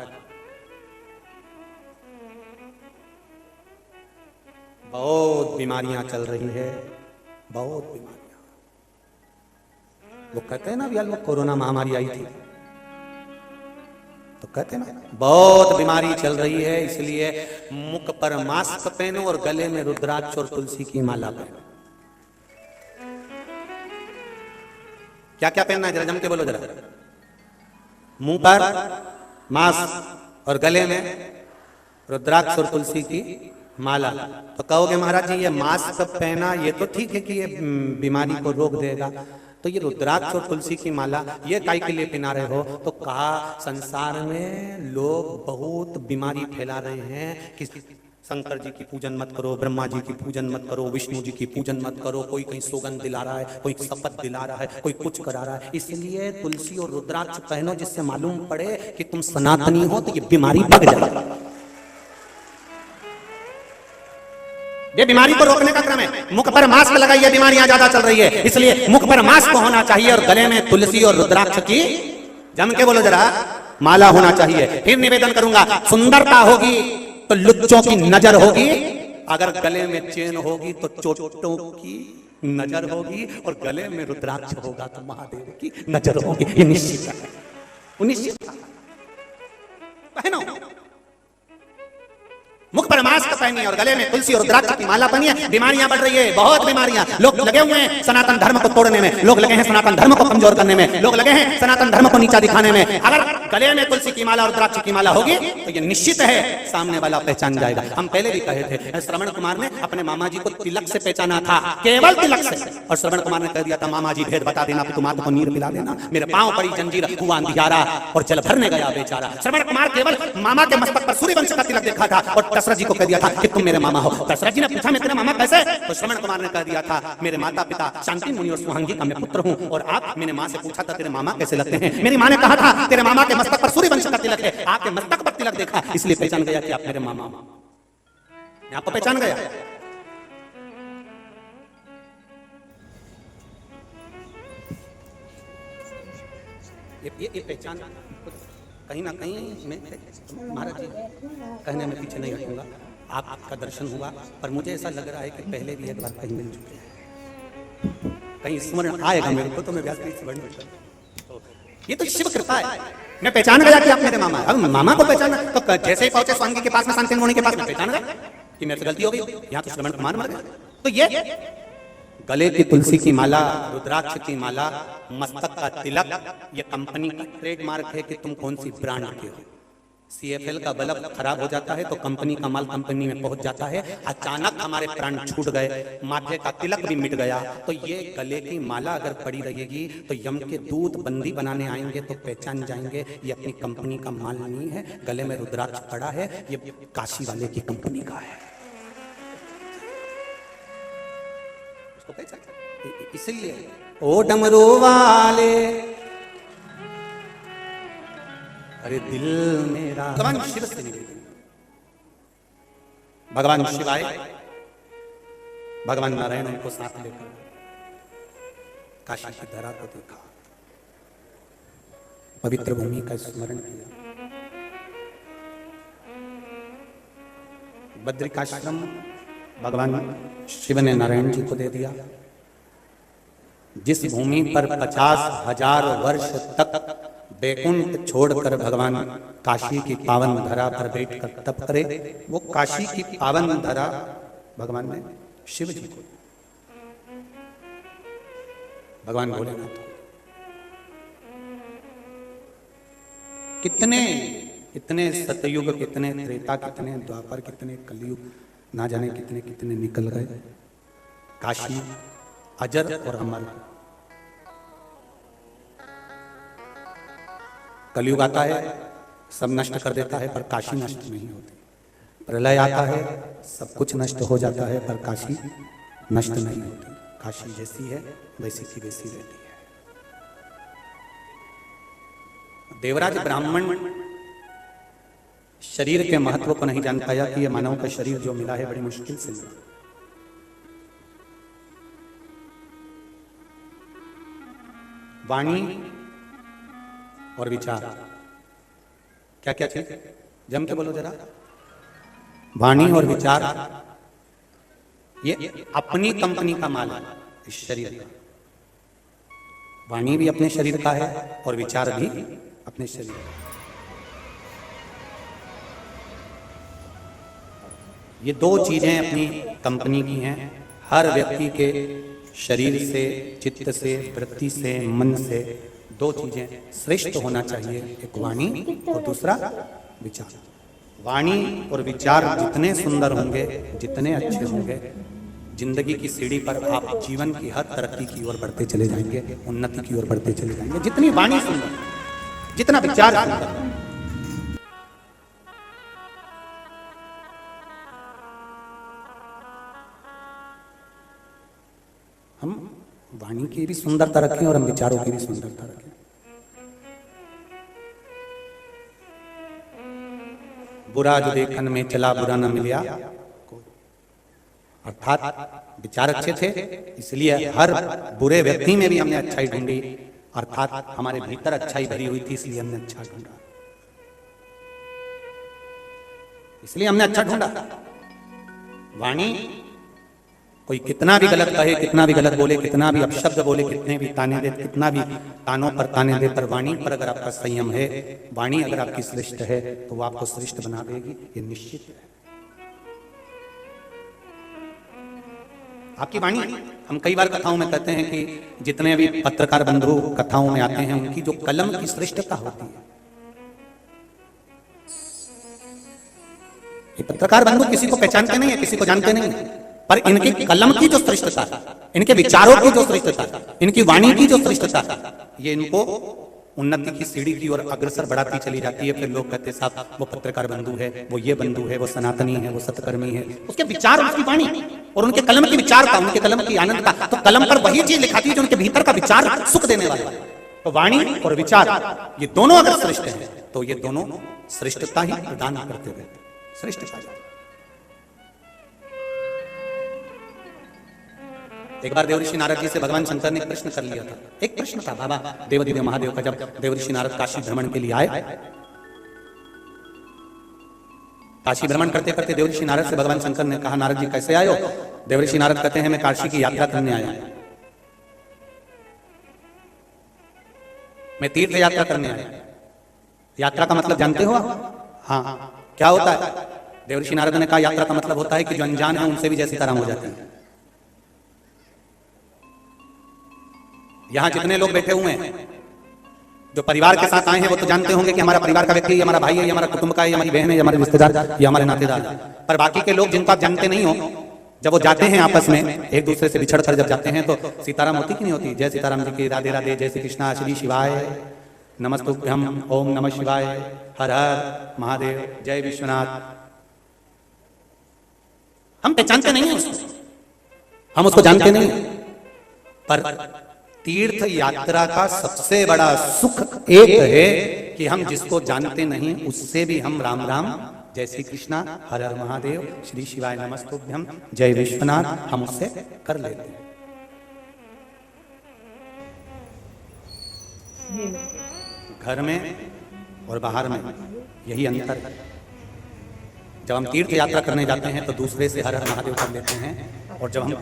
बहुत बीमारियां चल रही है, बहुत बीमारियां। वो कहते हैं ना अभी लोग कोरोना महामारी आई थी, तो कहते हैं ना बहुत बीमारी चल रही है, इसलिए मुख पर मास्क पहनो और गले में रुद्राक्ष और तुलसी की माला पहनो। क्या क्या पहनना है? जरा जम के बोलो जरा। मुंह पर मास्क और गले में रुद्राक्ष और तुलसी की माला। तो कहोगे महाराज जी ये मास्क पहना ये तो ठीक है कि ये बीमारी को रोक देगा, तो ये रुद्राक्ष और तुलसी की माला ये काय के लिए पहना रहे हो? तो कहा संसार में लोग बहुत बीमारी फैला रहे हैं कि शंकर जी की पूजन मत करो, ब्रह्मा जी की पूजन मत करो, विष्णु जी की पूजन मत करो। कोई कहीं सौगंध दिला रहा है, कोई शपथ दिला रहा है, कोई कुछ करा रहा है। इसलिए तुलसी और रुद्राक्ष पहनो जिससे मालूम पड़े कि तुम सनातनी हो, तो ये बीमारी भाग जाए। ये बीमारी को रोकने का क्रम है। मुख पर मास्क लगाइए, बीमारियां ज्यादा चल रही है, इसलिए मुख पर मास्क होना चाहिए और गले में तुलसी और रुद्राक्ष की, जम के बोलो जरा, माला होना चाहिए। फिर निवेदन करूंगा, सुंदरता होगी तो लुच्चों की नजर होगी, अगर गले में चेन होगी तो चोटों की नजर होगी, और गले में रुद्राक्ष होगा तो महादेव की नजर होगी। ये निश्चित है, निश्चित। पहनो, मुख ऊपर मास्क पहनिए और गले में तुलसी और रुद्राक्ष की माला पहनिए। बीमारियां बढ़ रही है, बहुत बीमारियां। लोग लगे हुए हैं सनातन धर्म को तोड़ने में, लोग लगे हैं सनातन धर्म को कमजोर करने में, लोग लगे हैं सनातन धर्म को नीचा दिखाने में। अगर गले में तुलसी की माला और रुद्राक्ष की माला होगी तो ये निश्चित है सामने वाला पहचान जाएगा। हम पहले भी कहे थे, श्रवण कुमार ने अपने मामा जी को तिलक से पहचाना था, केवल तिलक से। और श्रवण कुमार ने कह दिया था, मामा जी भेद बता देना, तुम को नीर पिला देना, मेरे पांव पड़ी जंजीर, हुआ अंधियारा और जल भरने गया बेचारा। श्रवण कुमार केवल मामा के मस्तक पर सूर्यवंश का तिलक देखा था और दशरथ जी को कह दिया था कि तुम मेरे मामा हो। दशरथ जी ने पूछा, मैं तेरे मामा कैसे? तो श्रवण कुमार ने कह दिया था, मेरे माता पिता शांति मुनि और सुहांगी का मैं पुत्र हूं। और आप, मैंने मां से पूछा था तेरे मामा कैसे लगते हैं, मेरी मां ने कहा था तेरे मामा के मस्तक पर सूर्यवंश का तिलक है। आपके मस्तक पर तिलक देखा इसलिए पहचान गया कि आप मेरे मामा हो। आपको पहचान गया। ये पहचान कहीं ना कहीं मैं महाराज जी कहने में पीछे नहीं हटूंगा। आपका दर्शन हुआ, पर मुझे ऐसा लग रहा है कि पहले भी एक बार कहीं मिल चुके हैं, कहीं स्मरण आएगा मेरे को, तो मैं व्यास से वर्ण तो ये तो शिव कृपा है। मैं पहचान गया कि आप मेरे मामा। अब मामा को पहचाना तो जैसे ही पहुंचे स्वामी के पास में, शांति मुनि के पास में, पहचान गया कि मेरे से गलती हो गई। यहाँ तो श्रवण कुमार मर गया। तो ये गले की तुलसी की माला, रुद्राक्ष की माला, मस्तक का तिलक, ये कंपनी का ट्रेडमार्क है कि तुम कौन सी ब्रांड के हो। CFL का बल्ब खराब हो जाता है तो कंपनी का माल कंपनी में पहुंच जाता है। अचानक हमारे प्राण छूट गए, माथे का तिलक भी मिट गया। तो ये गले की माला अगर पड़ी रहेगी तो यम के दूत बंदी बनाने आएंगे तो पहचान जाएंगे ये अपनी कंपनी का माल नहीं है। गले में रुद्राक्ष पड़ा है, ये काशी वाले की कंपनी का है। इसलिए ओ डमरू वाले, अरे दिल मेरा भगवान शिव से निवेदन। भगवान शिवाय, भगवान नारायण उनको साथ लेकर काशी की धरा को देखा, पवित्र भूमि का स्मरण किया। बद्रिकाश्रम भगवान शिव ने नारायण जी को दे दिया। जिस भूमि पर 50,000 वर्ष तक बैकुंठ छोड़कर भगवान काशी की पावन धरा पर बैठकर तप करे, वो काशी की पावन धरा भगवान ने शिव जी को, भगवान भोलेनाथ। कितने सतयुग, कितने त्रेता, कितने द्वापर, कितने कलयुग, ना जाने कितने कितने निकल गए। काशी अजर और अमर। कलयुग आता है सब नष्ट कर देता है, पर काशी नष्ट नहीं होती। प्रलय आता है सब कुछ नष्ट हो जाता है, पर काशी नष्ट नहीं होती। काशी जैसी है वैसी की वैसी रहती है। देवराज ब्राह्मण शरीर के महत्व को नहीं जान पाया कि यह मानव का शरीर जो मिला है बड़ी मुश्किल से मिला। वाणी और विचार क्या क्या चीज, जम के बोलो जरा। वाणी और विचार ये अपनी कंपनी का माल है इस शरीर का। वाणी भी अपने शरीर का है और विचार भी अपने शरीर का। ये दो चीजें अपनी कंपनी की हैं। हर व्यक्ति के शरीर से, चित्त से, वृत्ति से, मन से दो चीजें श्रेष्ठ होना चाहिए, एक वाणी और दूसरा विचार। वाणी और विचार जितने सुंदर होंगे, जितने अच्छे होंगे, जिंदगी की सीढ़ी पर आप जीवन की हर तरक्की की ओर बढ़ते चले जाएंगे, उन्नति की ओर बढ़ते चले जाएंगे। जितनी वाणी सुंदर, जितना विचार सुंदर। हम वाणी की भी सुंदरता रखें और हम विचारों की भी सुंदरता रखें। बुरा जो देखन में चला बुरा न मिलिया, अर्थात विचार अच्छे थे इसलिए हर बुरे व्यक्ति में भी हमने अच्छाई ढूंढी, अर्थात हमारे भीतर अच्छाई भरी हुई थी इसलिए हमने अच्छा ढूंढा, इसलिए हमने अच्छा ढूंढा। वाणी कोई कितना भी गलत कहे, कितना भी गलत बोले, कितना भी अपशब्द बोले, कितने भी ताने दे, कितना भी तानों पर ताने दे, पर वाणी पर अगर आपका संयम है, वाणी अगर आपकी श्रेष्ठ है तो वो आपको श्रेष्ठ बना देगी, ये निश्चित है। आपकी वाणी। हम कई बार कथाओं में कहते हैं कि जितने भी पत्रकार बंधु कथाओं में आते हैं उनकी जो कलम की श्रेष्ठता होती है, ये पत्रकार बंधु किसी को पहचानते नहीं है, किसी को जानते नहीं है, पर इनकी कलम की जो श्रेष्ठता, इनके विचारों की जो श्रेष्ठता, इनकी वाणी की जो श्रेष्ठता, ये इनको उन्नति की सीढ़ी की ओर अग्रसर बढ़ाती चली जाती है। फिर लोग कहते साहब वो पत्रकार बंधु है, वो ये बंधु है, वो सनातनी है, वो सतकर्मी है। उसके विचार, उसकी वाणी और उनके कलम की विचारता, उनके कलम की आनंदता, तो कलम पर वही चीज लिखाती है जो उनके भीतर का विचार सुख देने वाला है। तो वाणी और विचार ये दोनों अगर श्रेष्ठ हैं तो ये दोनों श्रेष्ठता ही प्रदान करते हुए श्रेष्ठता। एक बार देवऋषि नारद जी से भगवान शंकर ने प्रश्न कर लिया था। एक प्रश्न था, बाबा देवदेव महादेव का जब देवऋषि नारद काशी भ्रमण के लिए आए, काशी भ्रमण करते करते देवऋषि नारद से भगवान शंकर ने कहा, नारद जी कैसे आए हो? देवऋषि नारद कहते हैं, मैं काशी की यात्रा करने आया, मैं तीर्थ यात्रा करने आया। यात्रा का मतलब जानते हो? हाँ, क्या होता है? देवऋषि नारद ने कहा, यात्रा का मतलब होता है कि जो अनजान है उनसे भी जय सीताराम हो जाते हैं। यहां जितने लोग बैठे हुए हैं, जो परिवार के साथ आए हैं, वो तो जानते होंगे कि हमारा परिवार का व्यक्ति, ये हमारा भाई है, ये हमारा कुटुंब का है, ये हमारी बहन है, ये हमारे रिश्तेदार, ये हमारे नातेदार। पर बाकी के लोग जिनको आप जानते नहीं हो, जब वो जाते हैं आपस में एक दूसरे से बिछड़ कर जब जाते हैं तो सीताराम होती कि नहीं होती? जय सीताराम जी की, राधे राधे, जय श्री कृष्णा, श्री शिवाय, नमस्तुभ्यम, ओम नमः शिवाय, हर हर महादेव, जय विश्वनाथ। हम पहचानते नहीं है उसको, हम उसको जानते नहीं, पर तीर्थ यात्रा का सबसे बड़ा सुख एक है कि हम जिसको जानते नहीं उससे भी हम राम राम, जय श्री कृष्णा, हर हर महादेव, श्री शिवाय नमस्तुभ्यम, जय विश्वनाथ, हम उससे कर लेते हैं। घर में और बाहर में यही अंतर है। जब हम तीर्थ यात्रा करने जाते हैं तो दूसरे से हर हर महादेव कर लेते हैं, और जब हम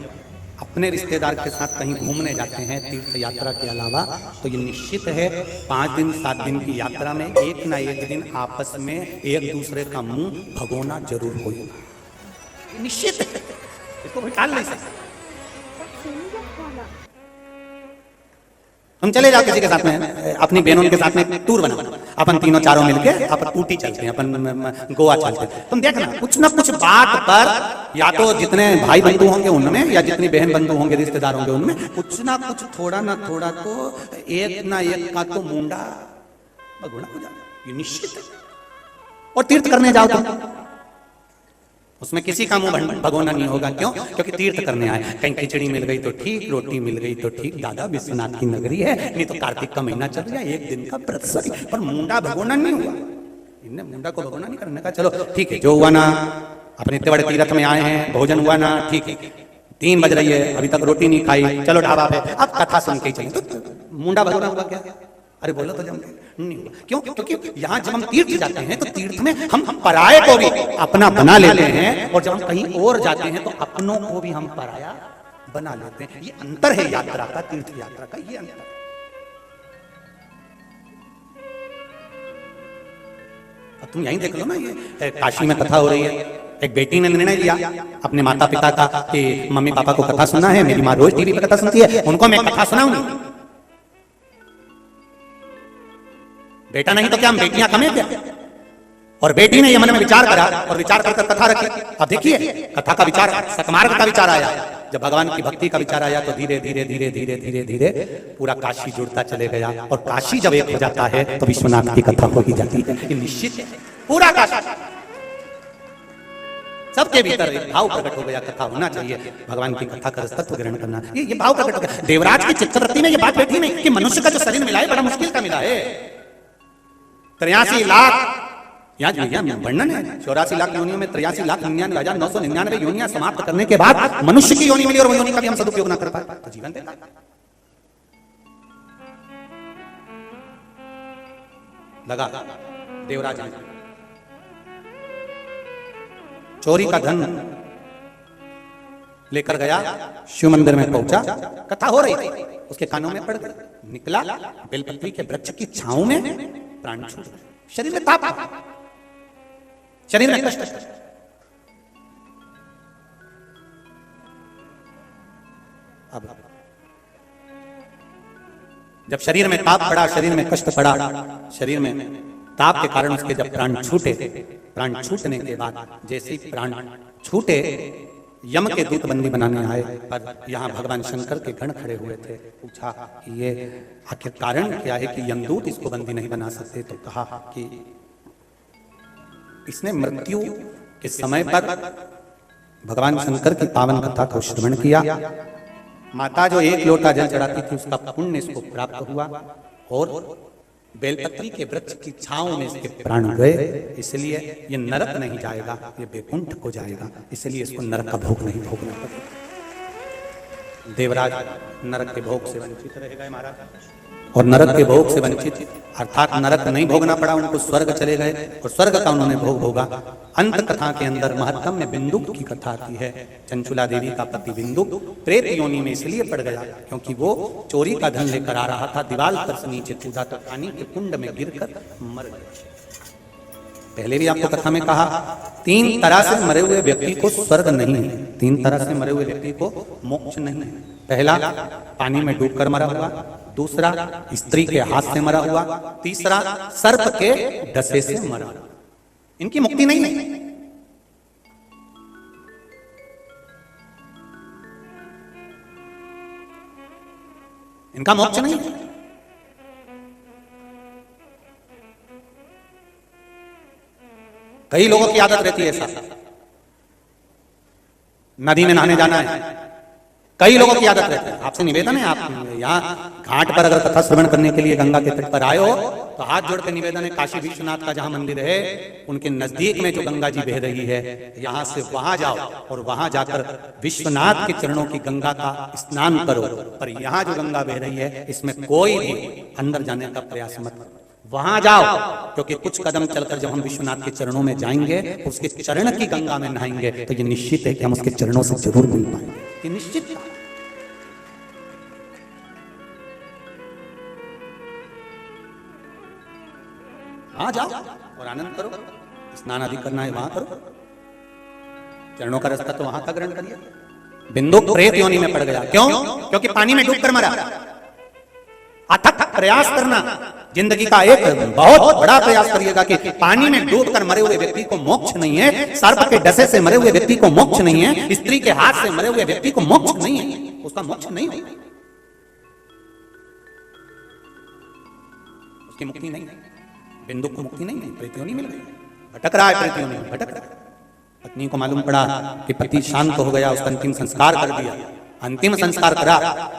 अपने रिश्तेदार के साथ कहीं घूमने जाते हैं तीर्थ यात्रा के अलावा, तो ये निश्चित है 5 दिन 7 दिन की यात्रा में एक ना एक दिन आपस में एक दूसरे का मुंह भगोना जरूर होगा, निश्चित है, इसको कोई टाल नहीं सकता। हम चले जाओ किसी के साथ में, अपनी बहनों के साथ में टूर बना, अपन तीनों चारों मिलके अपन ऊटी चलते हैं, अपन गोवा चलते हैं। तुम देखना कुछ ना कुछ बात पर, या तो जितने भाई बंधु होंगे उनमें, या जितनी बहन बंधु होंगे, रिश्तेदार होंगे उनमें, कुछ ना कुछ थोड़ा ना थोड़ा तो एक ना एक का तो मुंडा भगोना हो जाए, ये निश्चित है। और तीर्थ करने जाओ तो उसमें किसी का मुंह भगोना नहीं होगा। क्यों? क्योंकि तीर्थ करने आए। कहीं खिचड़ी मिल गई तो ठीक, रोटी मिल गई तो ठीक, दादा विश्वनाथ की नगरी है, नहीं तो कार्तिक का महीना चल रहा है, एक दिन का व्रत, सॉरी, पर मुंडा भगोना नहीं हुआ। इनने मुंडा को भगोना नहीं करने का। चलो ठीक है, जो हुआ ना, अपने इतने बड़े तीर्थ में आए हैं, भोजन हुआ ना, ठीक है, 3 बज रही है, अभी तक रोटी नहीं खाई, चलो ढाबा पे अब कथा सुन के चले, तो मुंडा भगोना हुआ क्या? अरे बोलो तो जम नहीं हुआ। क्यों? क्योंकि यहाँ जब हम तीर्थ जाते हैं तो तीर्थ में हम पराये को भी अपना बना लेते हैं, और जब हम कहीं और जाते हैं तो अपनों को भी हम पराया बना लेते हैं। ये अंतर है यात्रा का, तीर्थ यात्रा का, ये अंतर। अब तुम यहीं देख लो ना, ये काशी में कथा हो रही है, एक बेटी ने निर्णय लिया अपने माता पिता का कि मम्मी पापा को कथा सुनना है, मेरी माँ रोज टीवी पे कथा सुनती है, उनको मैं कथा सुनाऊंगी। बेटा नहीं तो क्या, हम बेटियां कम है क्या? और बेटी ने ये मन में विचार करा और विचार कर कथा रखी। अब देखिए कथा का विचार, सतमार्ग का विचार आया, जब भगवान की भक्ति का विचार आया तो धीरे धीरे धीरे धीरे धीरे धीरे पूरा काशी जुड़ता चले गया, और काशी जब एक हो जाता है तो विश्वनाथ की कथा हो ही जाती है। ये निश्चित है, पूरा काशी सबके भीतर एक भाव प्रकट हो गया, कथा होना चाहिए, भगवान की कथा का तत्व ग्रहण करना, ये भाव प्रकट हो गया। देवराज की चित्तवृत्ति में ये बात बैठी नहीं कि मनुष्य का जो शरीर मिला है बड़ा मुश्किल का मिला है। 83 लाख यहाँ वर्णन है, 84 लाख योनियों में 83,99,999 योनियां समाप्त करने के बाद मनुष्य की योनि मिली, और वो योनि का भी हम सदुपयोग ना कर पाए तो जीवन देता। लगा देवराज ने चोरी का धन लेकर गया, शिव मंदिर में पहुंचा, कथा हो रही थी, उसके कानों में पड़ गई, निकला, बेलपत्री के वृक्ष की छांव में प्राण छूट गए। शरीर में ताप, शरीर में कष्ट, अब जब शरीर में ताप पड़ा, शरीर में कष्ट पड़ा, शरीर में ताप के कारण उसके जब प्राण छूटे, प्राण छूटने के बाद जैसे ही प्राण छूटे, यम के दूत बंदी बनाने आए, पर यहाँ भगवान शंकर के गण खड़े हुए थे। पूछा कि ये आखिर कारण क्या है कि यमदूत इसको बंदी नहीं बना सकते? तो कहा कि इसने मृत्यु के समय पर भगवान शंकर की पावन कथा को श्रवण किया। माता जो एक लोटा जल चढ़ाती थी उसका पुण्य इसको प्राप्त हुआ, और बेलपत्री के वृक्ष की छांव में इसके प्राण गए, इसलिए ये नरक नहीं जाएगा, ये बैकुंठ को जाएगा, इसलिए इसको नरक का भोग नहीं भोगना पड़ेगा। देवराज नरक के भोग से वंचित रह गए महाराज, और नरक के भोग से वंचित अर्थात नरक नहीं भोगना पड़ा, उनको स्वर्ग चले गए और स्वर्ग का उन्होंने भोग भोगा। अंत कथा के अंदर महत्तम में बिंदुक की कथा आती है। चंचुला देवी का पति बिंदुक प्रेत योनि में इसलिए पड़ गया क्योंकि वो चोरी का धन लेकर आ रहा था, दीवार पर से नीचे कूदा तो पानी के कुंड में गिरकर मर गया। पहले भी आपको कथा में कहा, 3 तरह से मरे हुए व्यक्ति को स्वर्ग नहीं है, 3 तरह से मरे हुए व्यक्ति को मोक्ष नहीं है। पहला पानी में डूबकर मरा हुआ, दूसरा स्त्री के हाथ से मरा हुआ, तीसरा सर्प के डसे से मरा। इनकी मुक्ति नहीं है। इनका मोक्ष नहीं है। कई लोगों की आदत रहती है ऐसा, नदी में नहाने जाना है, कई लोगों की आदत रहती है। आपसे निवेदन है, आप यहाँ घाट पर अगर कथा श्रवण करने के लिए गंगा के तट पर आए हो तो हाथ जोड़ के निवेदन है, काशी विश्वनाथ का जहां मंदिर है उनके नजदीक में जो गंगा जी बह रही है, यहां से वहां जाओ और वहां जाकर विश्वनाथ के चरणों की गंगा का स्नान करो। पर यहाँ जो गंगा बह रही है इसमें कोई भी अंदर जाने का प्रयास मत करो, वहां जाओ, क्योंकि कुछ कदम चलकर जब हम विश्वनाथ के चरणों में जाएंगे, उसके चरण की गंगा में नहाएंगे, तो ये निश्चित है कि हम उसके चरणों से जरूर मिल पाएंगे। ये निश्चित है। हाँ जाओ और आनंद करो, स्नान आदि करना है वहां करो, चरणों का रास्ता तो वहां का ग्रहण करिए। बिंदुक प्रेत योनि में पड़ गया, क्यों? क्योंकि पानी में डूबकर मरा। अथक प्रयास करना जिंदगी का एक बहुत बड़ा प्रयास करिएगा कि पानी में डूबकर मरे हुए व्यक्ति को मोक्ष नहीं है, सर्प के डसे से मरे हुए व्यक्ति को मोक्ष नहीं है, स्त्री के हाथ से मरे हुए व्यक्ति को मोक्ष नहीं है, उसका मोक्ष नहीं है, उसकी मुक्ति नहीं है। बिंदुक को मुक्ति नहीं है, प्रेत योनि मिल गई, भटक रहा है, प्रेत योनि में भटक रहा है। पत्नी को मालूम पड़ा कि पति शांत हो गया, उसका अंतिम संस्कार कर दिया। अंतिम संस्कार करा,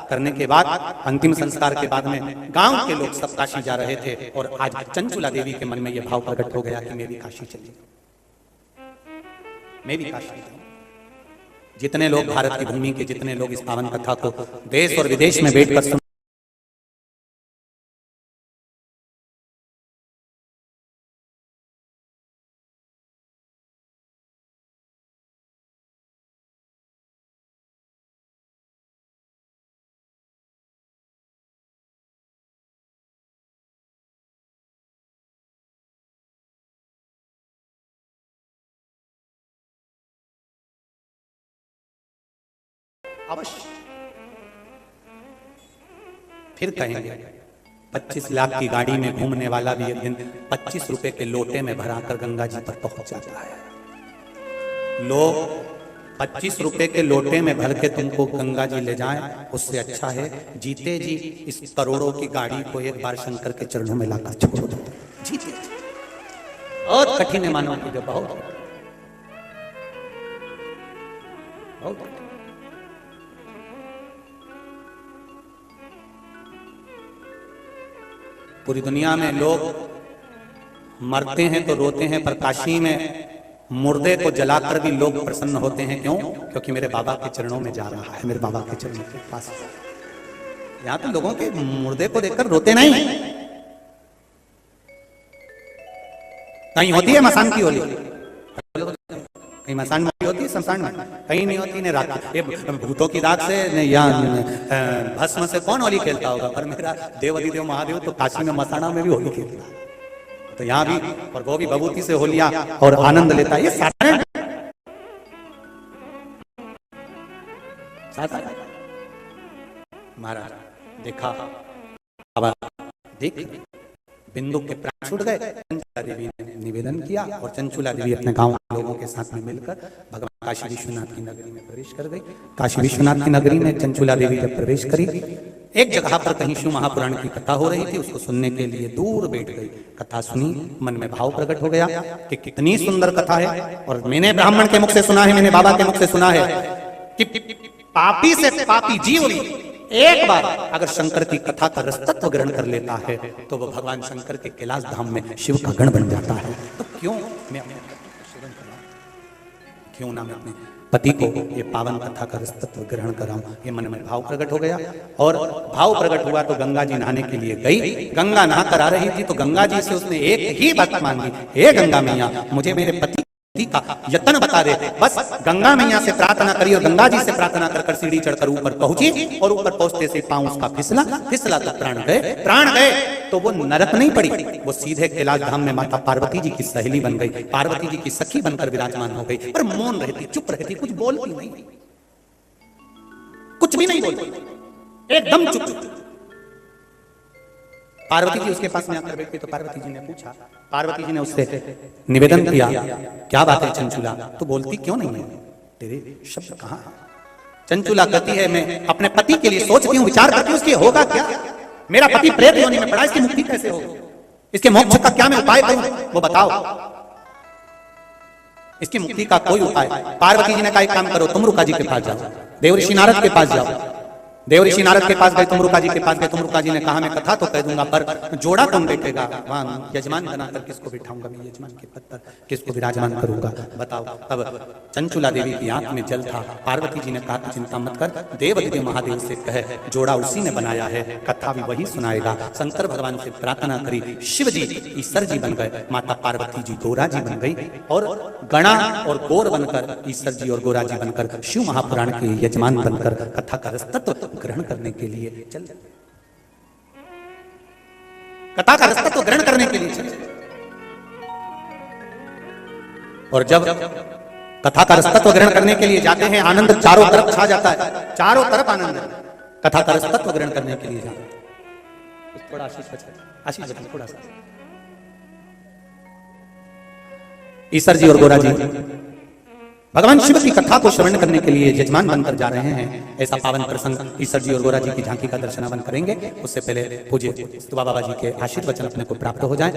करने के बाद अंतिम संस्कार के बाद में गांव के लोग सब काशी जा रहे थे, और आज चंचुला देवी के मन में यह भाव प्रकट हो गया कि मैं भी काशी चली, मैं भी काशी जाऊं। जितने लोग भारत की भूमि के, जितने लोग इस पावन कथा को देश और विदेश में बैठकर सुन, अवश्य फिर कहेंगे 25 लाख की गाड़ी में घूमने वाला भी एक दिन 25 रुपए के लोटे में भराकर गंगा जी पर पहुंच जाता है। लोग 25 रुपए के लोटे में भर के तुमको गंगा जी ले जाएं, उससे अच्छा है जीते जी इस करोड़ों की गाड़ी को एक बार शंकर के चरणों में लाकर छोड़ दो। जीते बहुत कठिन है मानव की, जो बहुत पूरी दुनिया में लोग मरते हैं तो रोते हैं, पर काशी में मुर्दे को जलाकर भी लोग प्रसन्न होते हैं। क्यों? क्योंकि मेरे बाबा के चरणों में जा रहा है, मेरे बाबा के चरणों के पास। यहां तो लोगों के मुर्दे को देखकर रोते नहीं। कहीं होती है मसान की होली, कहीं मसान में होती है, शमशान में कहीं नहीं होती। ने रात ये भूतों की रात से या भस्म से कौन होली खेलता होगा? पर मेरा देवाधिदेव महादेव तो काशी में मसाना में भी होली खेलता है, तो यहाँ भी, और वो भी भभूति से होलियां और आनंद लेता है। ये साधारण महाराज देखा, बाबा देख बिंदु के प्राण छूट गए। चंचुला देवी ने निवेदन किया और चंचुला देवी अपने गांव के लोगों के साथ में मिलकर भगवान काशी विश्वनाथ की नगरी में प्रवेश कर गई। काशी विश्वनाथ की नगरी में चंचुला देवी जब प्रवेश करी, एक जगह पर कहीं शिव महापुराण की कथा हो रही थी, उसको सुनने के लिए दूर बैठ गई। कथा सुनी, मन में भाव प्रकट हो गया कि कितनी सुंदर कथा है। और मैंने ब्राह्मण के मुख से सुना है, मैंने बाबा के मुख से सुना है कि पापी से पापी जीव एक बार अगर शंकर की कथा का रसतत्व ग्रहण कर लेता है तो वो भगवान शंकर के कैलाश धाम में शिव का गण बन जाता है। तो क्यों मैं अपने क्यों ना मैं अपने पति को ये पावन कथा का रसतत्व ग्रहण कराऊं, ये मन में भाव प्रकट हो गया। और भाव प्रकट हुआ तो गंगा जी नहाने के लिए गई। गंगा नहा कर आ रही थी तो गंगा जी से उसने एक ही बात मांगी, हे गंगा मैया मुझे मेरे पति का यत्न बता दे। बस गंगा मैया से प्रार्थना करी और गंगा जी से प्रार्थना कर सीढ़ी चढ़कर ऊपर पहुंची और ऊपर पहुंचते से पांव उसका फिसला तो प्राण गए। तो वो नरक नहीं पड़ी, वो सीधे कैलाश धाम में माता पार्वती जी की सहेली बन गई, पार्वती जी की सखी बनकर विराजमान हो गई। पर मौन रहती, चुप रहती, कुछ बोलती नहीं, कुछ भी नहीं बोलती, एकदम चुप। पार्वती जी उसके पास में आकर बैठी तो पार्वती जी ने पूछा, पार्वती जी ने उससे निवेदन किया, क्या बात है चंचुला, तू बोलती क्यों नहीं है, तेरे शब्द कहां है? चंचुला कहती है, मैं अपने पति के लिए सोचती हूँ, विचार करती हूँ उसके होगा क्या। मेरा पति प्रेत योनि में पड़ा, इसकी मुक्ति कैसे हो, इसके मोक्ष का क्या मैं उपाय करूं, वो बताओ, इसकी मुक्ति का कोई उपाय। पार्वती जी ने कहा, एक काम करो, तुम रुका जी के पास जाओ, देवऋषि नारद के पास जाओ। देवऋषि नारद के पास गए, तुमरुका जी के पास गए। तुमरुका जी ने कहा, मैं कथा तो कह दूंगा पर जोड़ा कौन बैठेगा, वहां यजमान बनाकर किसको बिठाऊंगा, मैं यजमान के पद पर किसको विराजमान करूंगा, बताओ। तब चंचुला देवी की आंख में जल था। पार्वती जी ने कहा, तू चिंता मत कर, देव महादेव से कहे, जोड़ा उसी ने बनाया है, कथा भी वही सुनाएगा। शंकर भगवान से प्रार्थना करी, शिव जी ईश्वर जी बन गए, माता पार्वती जी गोरा जी बन गई और गणा और गोर बनकर ईश्वर जी और गोरा जी बनकर शिव महापुराण के यजमान बनकर कथा का रसतत्व ग्रहण करने के लिए चल, कथा का रसतत्व ग्रहण करने के लिए चल। और जब कथा का रसतत्व ग्रहण करने के लिए जाते हैं, आनंद चारों तरफ छा जाता है, चारों तरफ आनंद। कथा का रसतत्व ग्रहण करने के लिए जाते हैं, थोड़ा आशीष बचा थोड़ा सा। ईश्वर जी और गोरा जी भगवान शिव की कथा को श्रवण करने के लिए यजमान बनकर जा रहे हैं। ऐसा पावन प्रसंग ईश्वर जी और गोरा जी की झांकी का दर्शनावन करेंगे। उससे पहले पूज्य बाबा जी के आशीर्वचन अपने को प्राप्त हो जाए।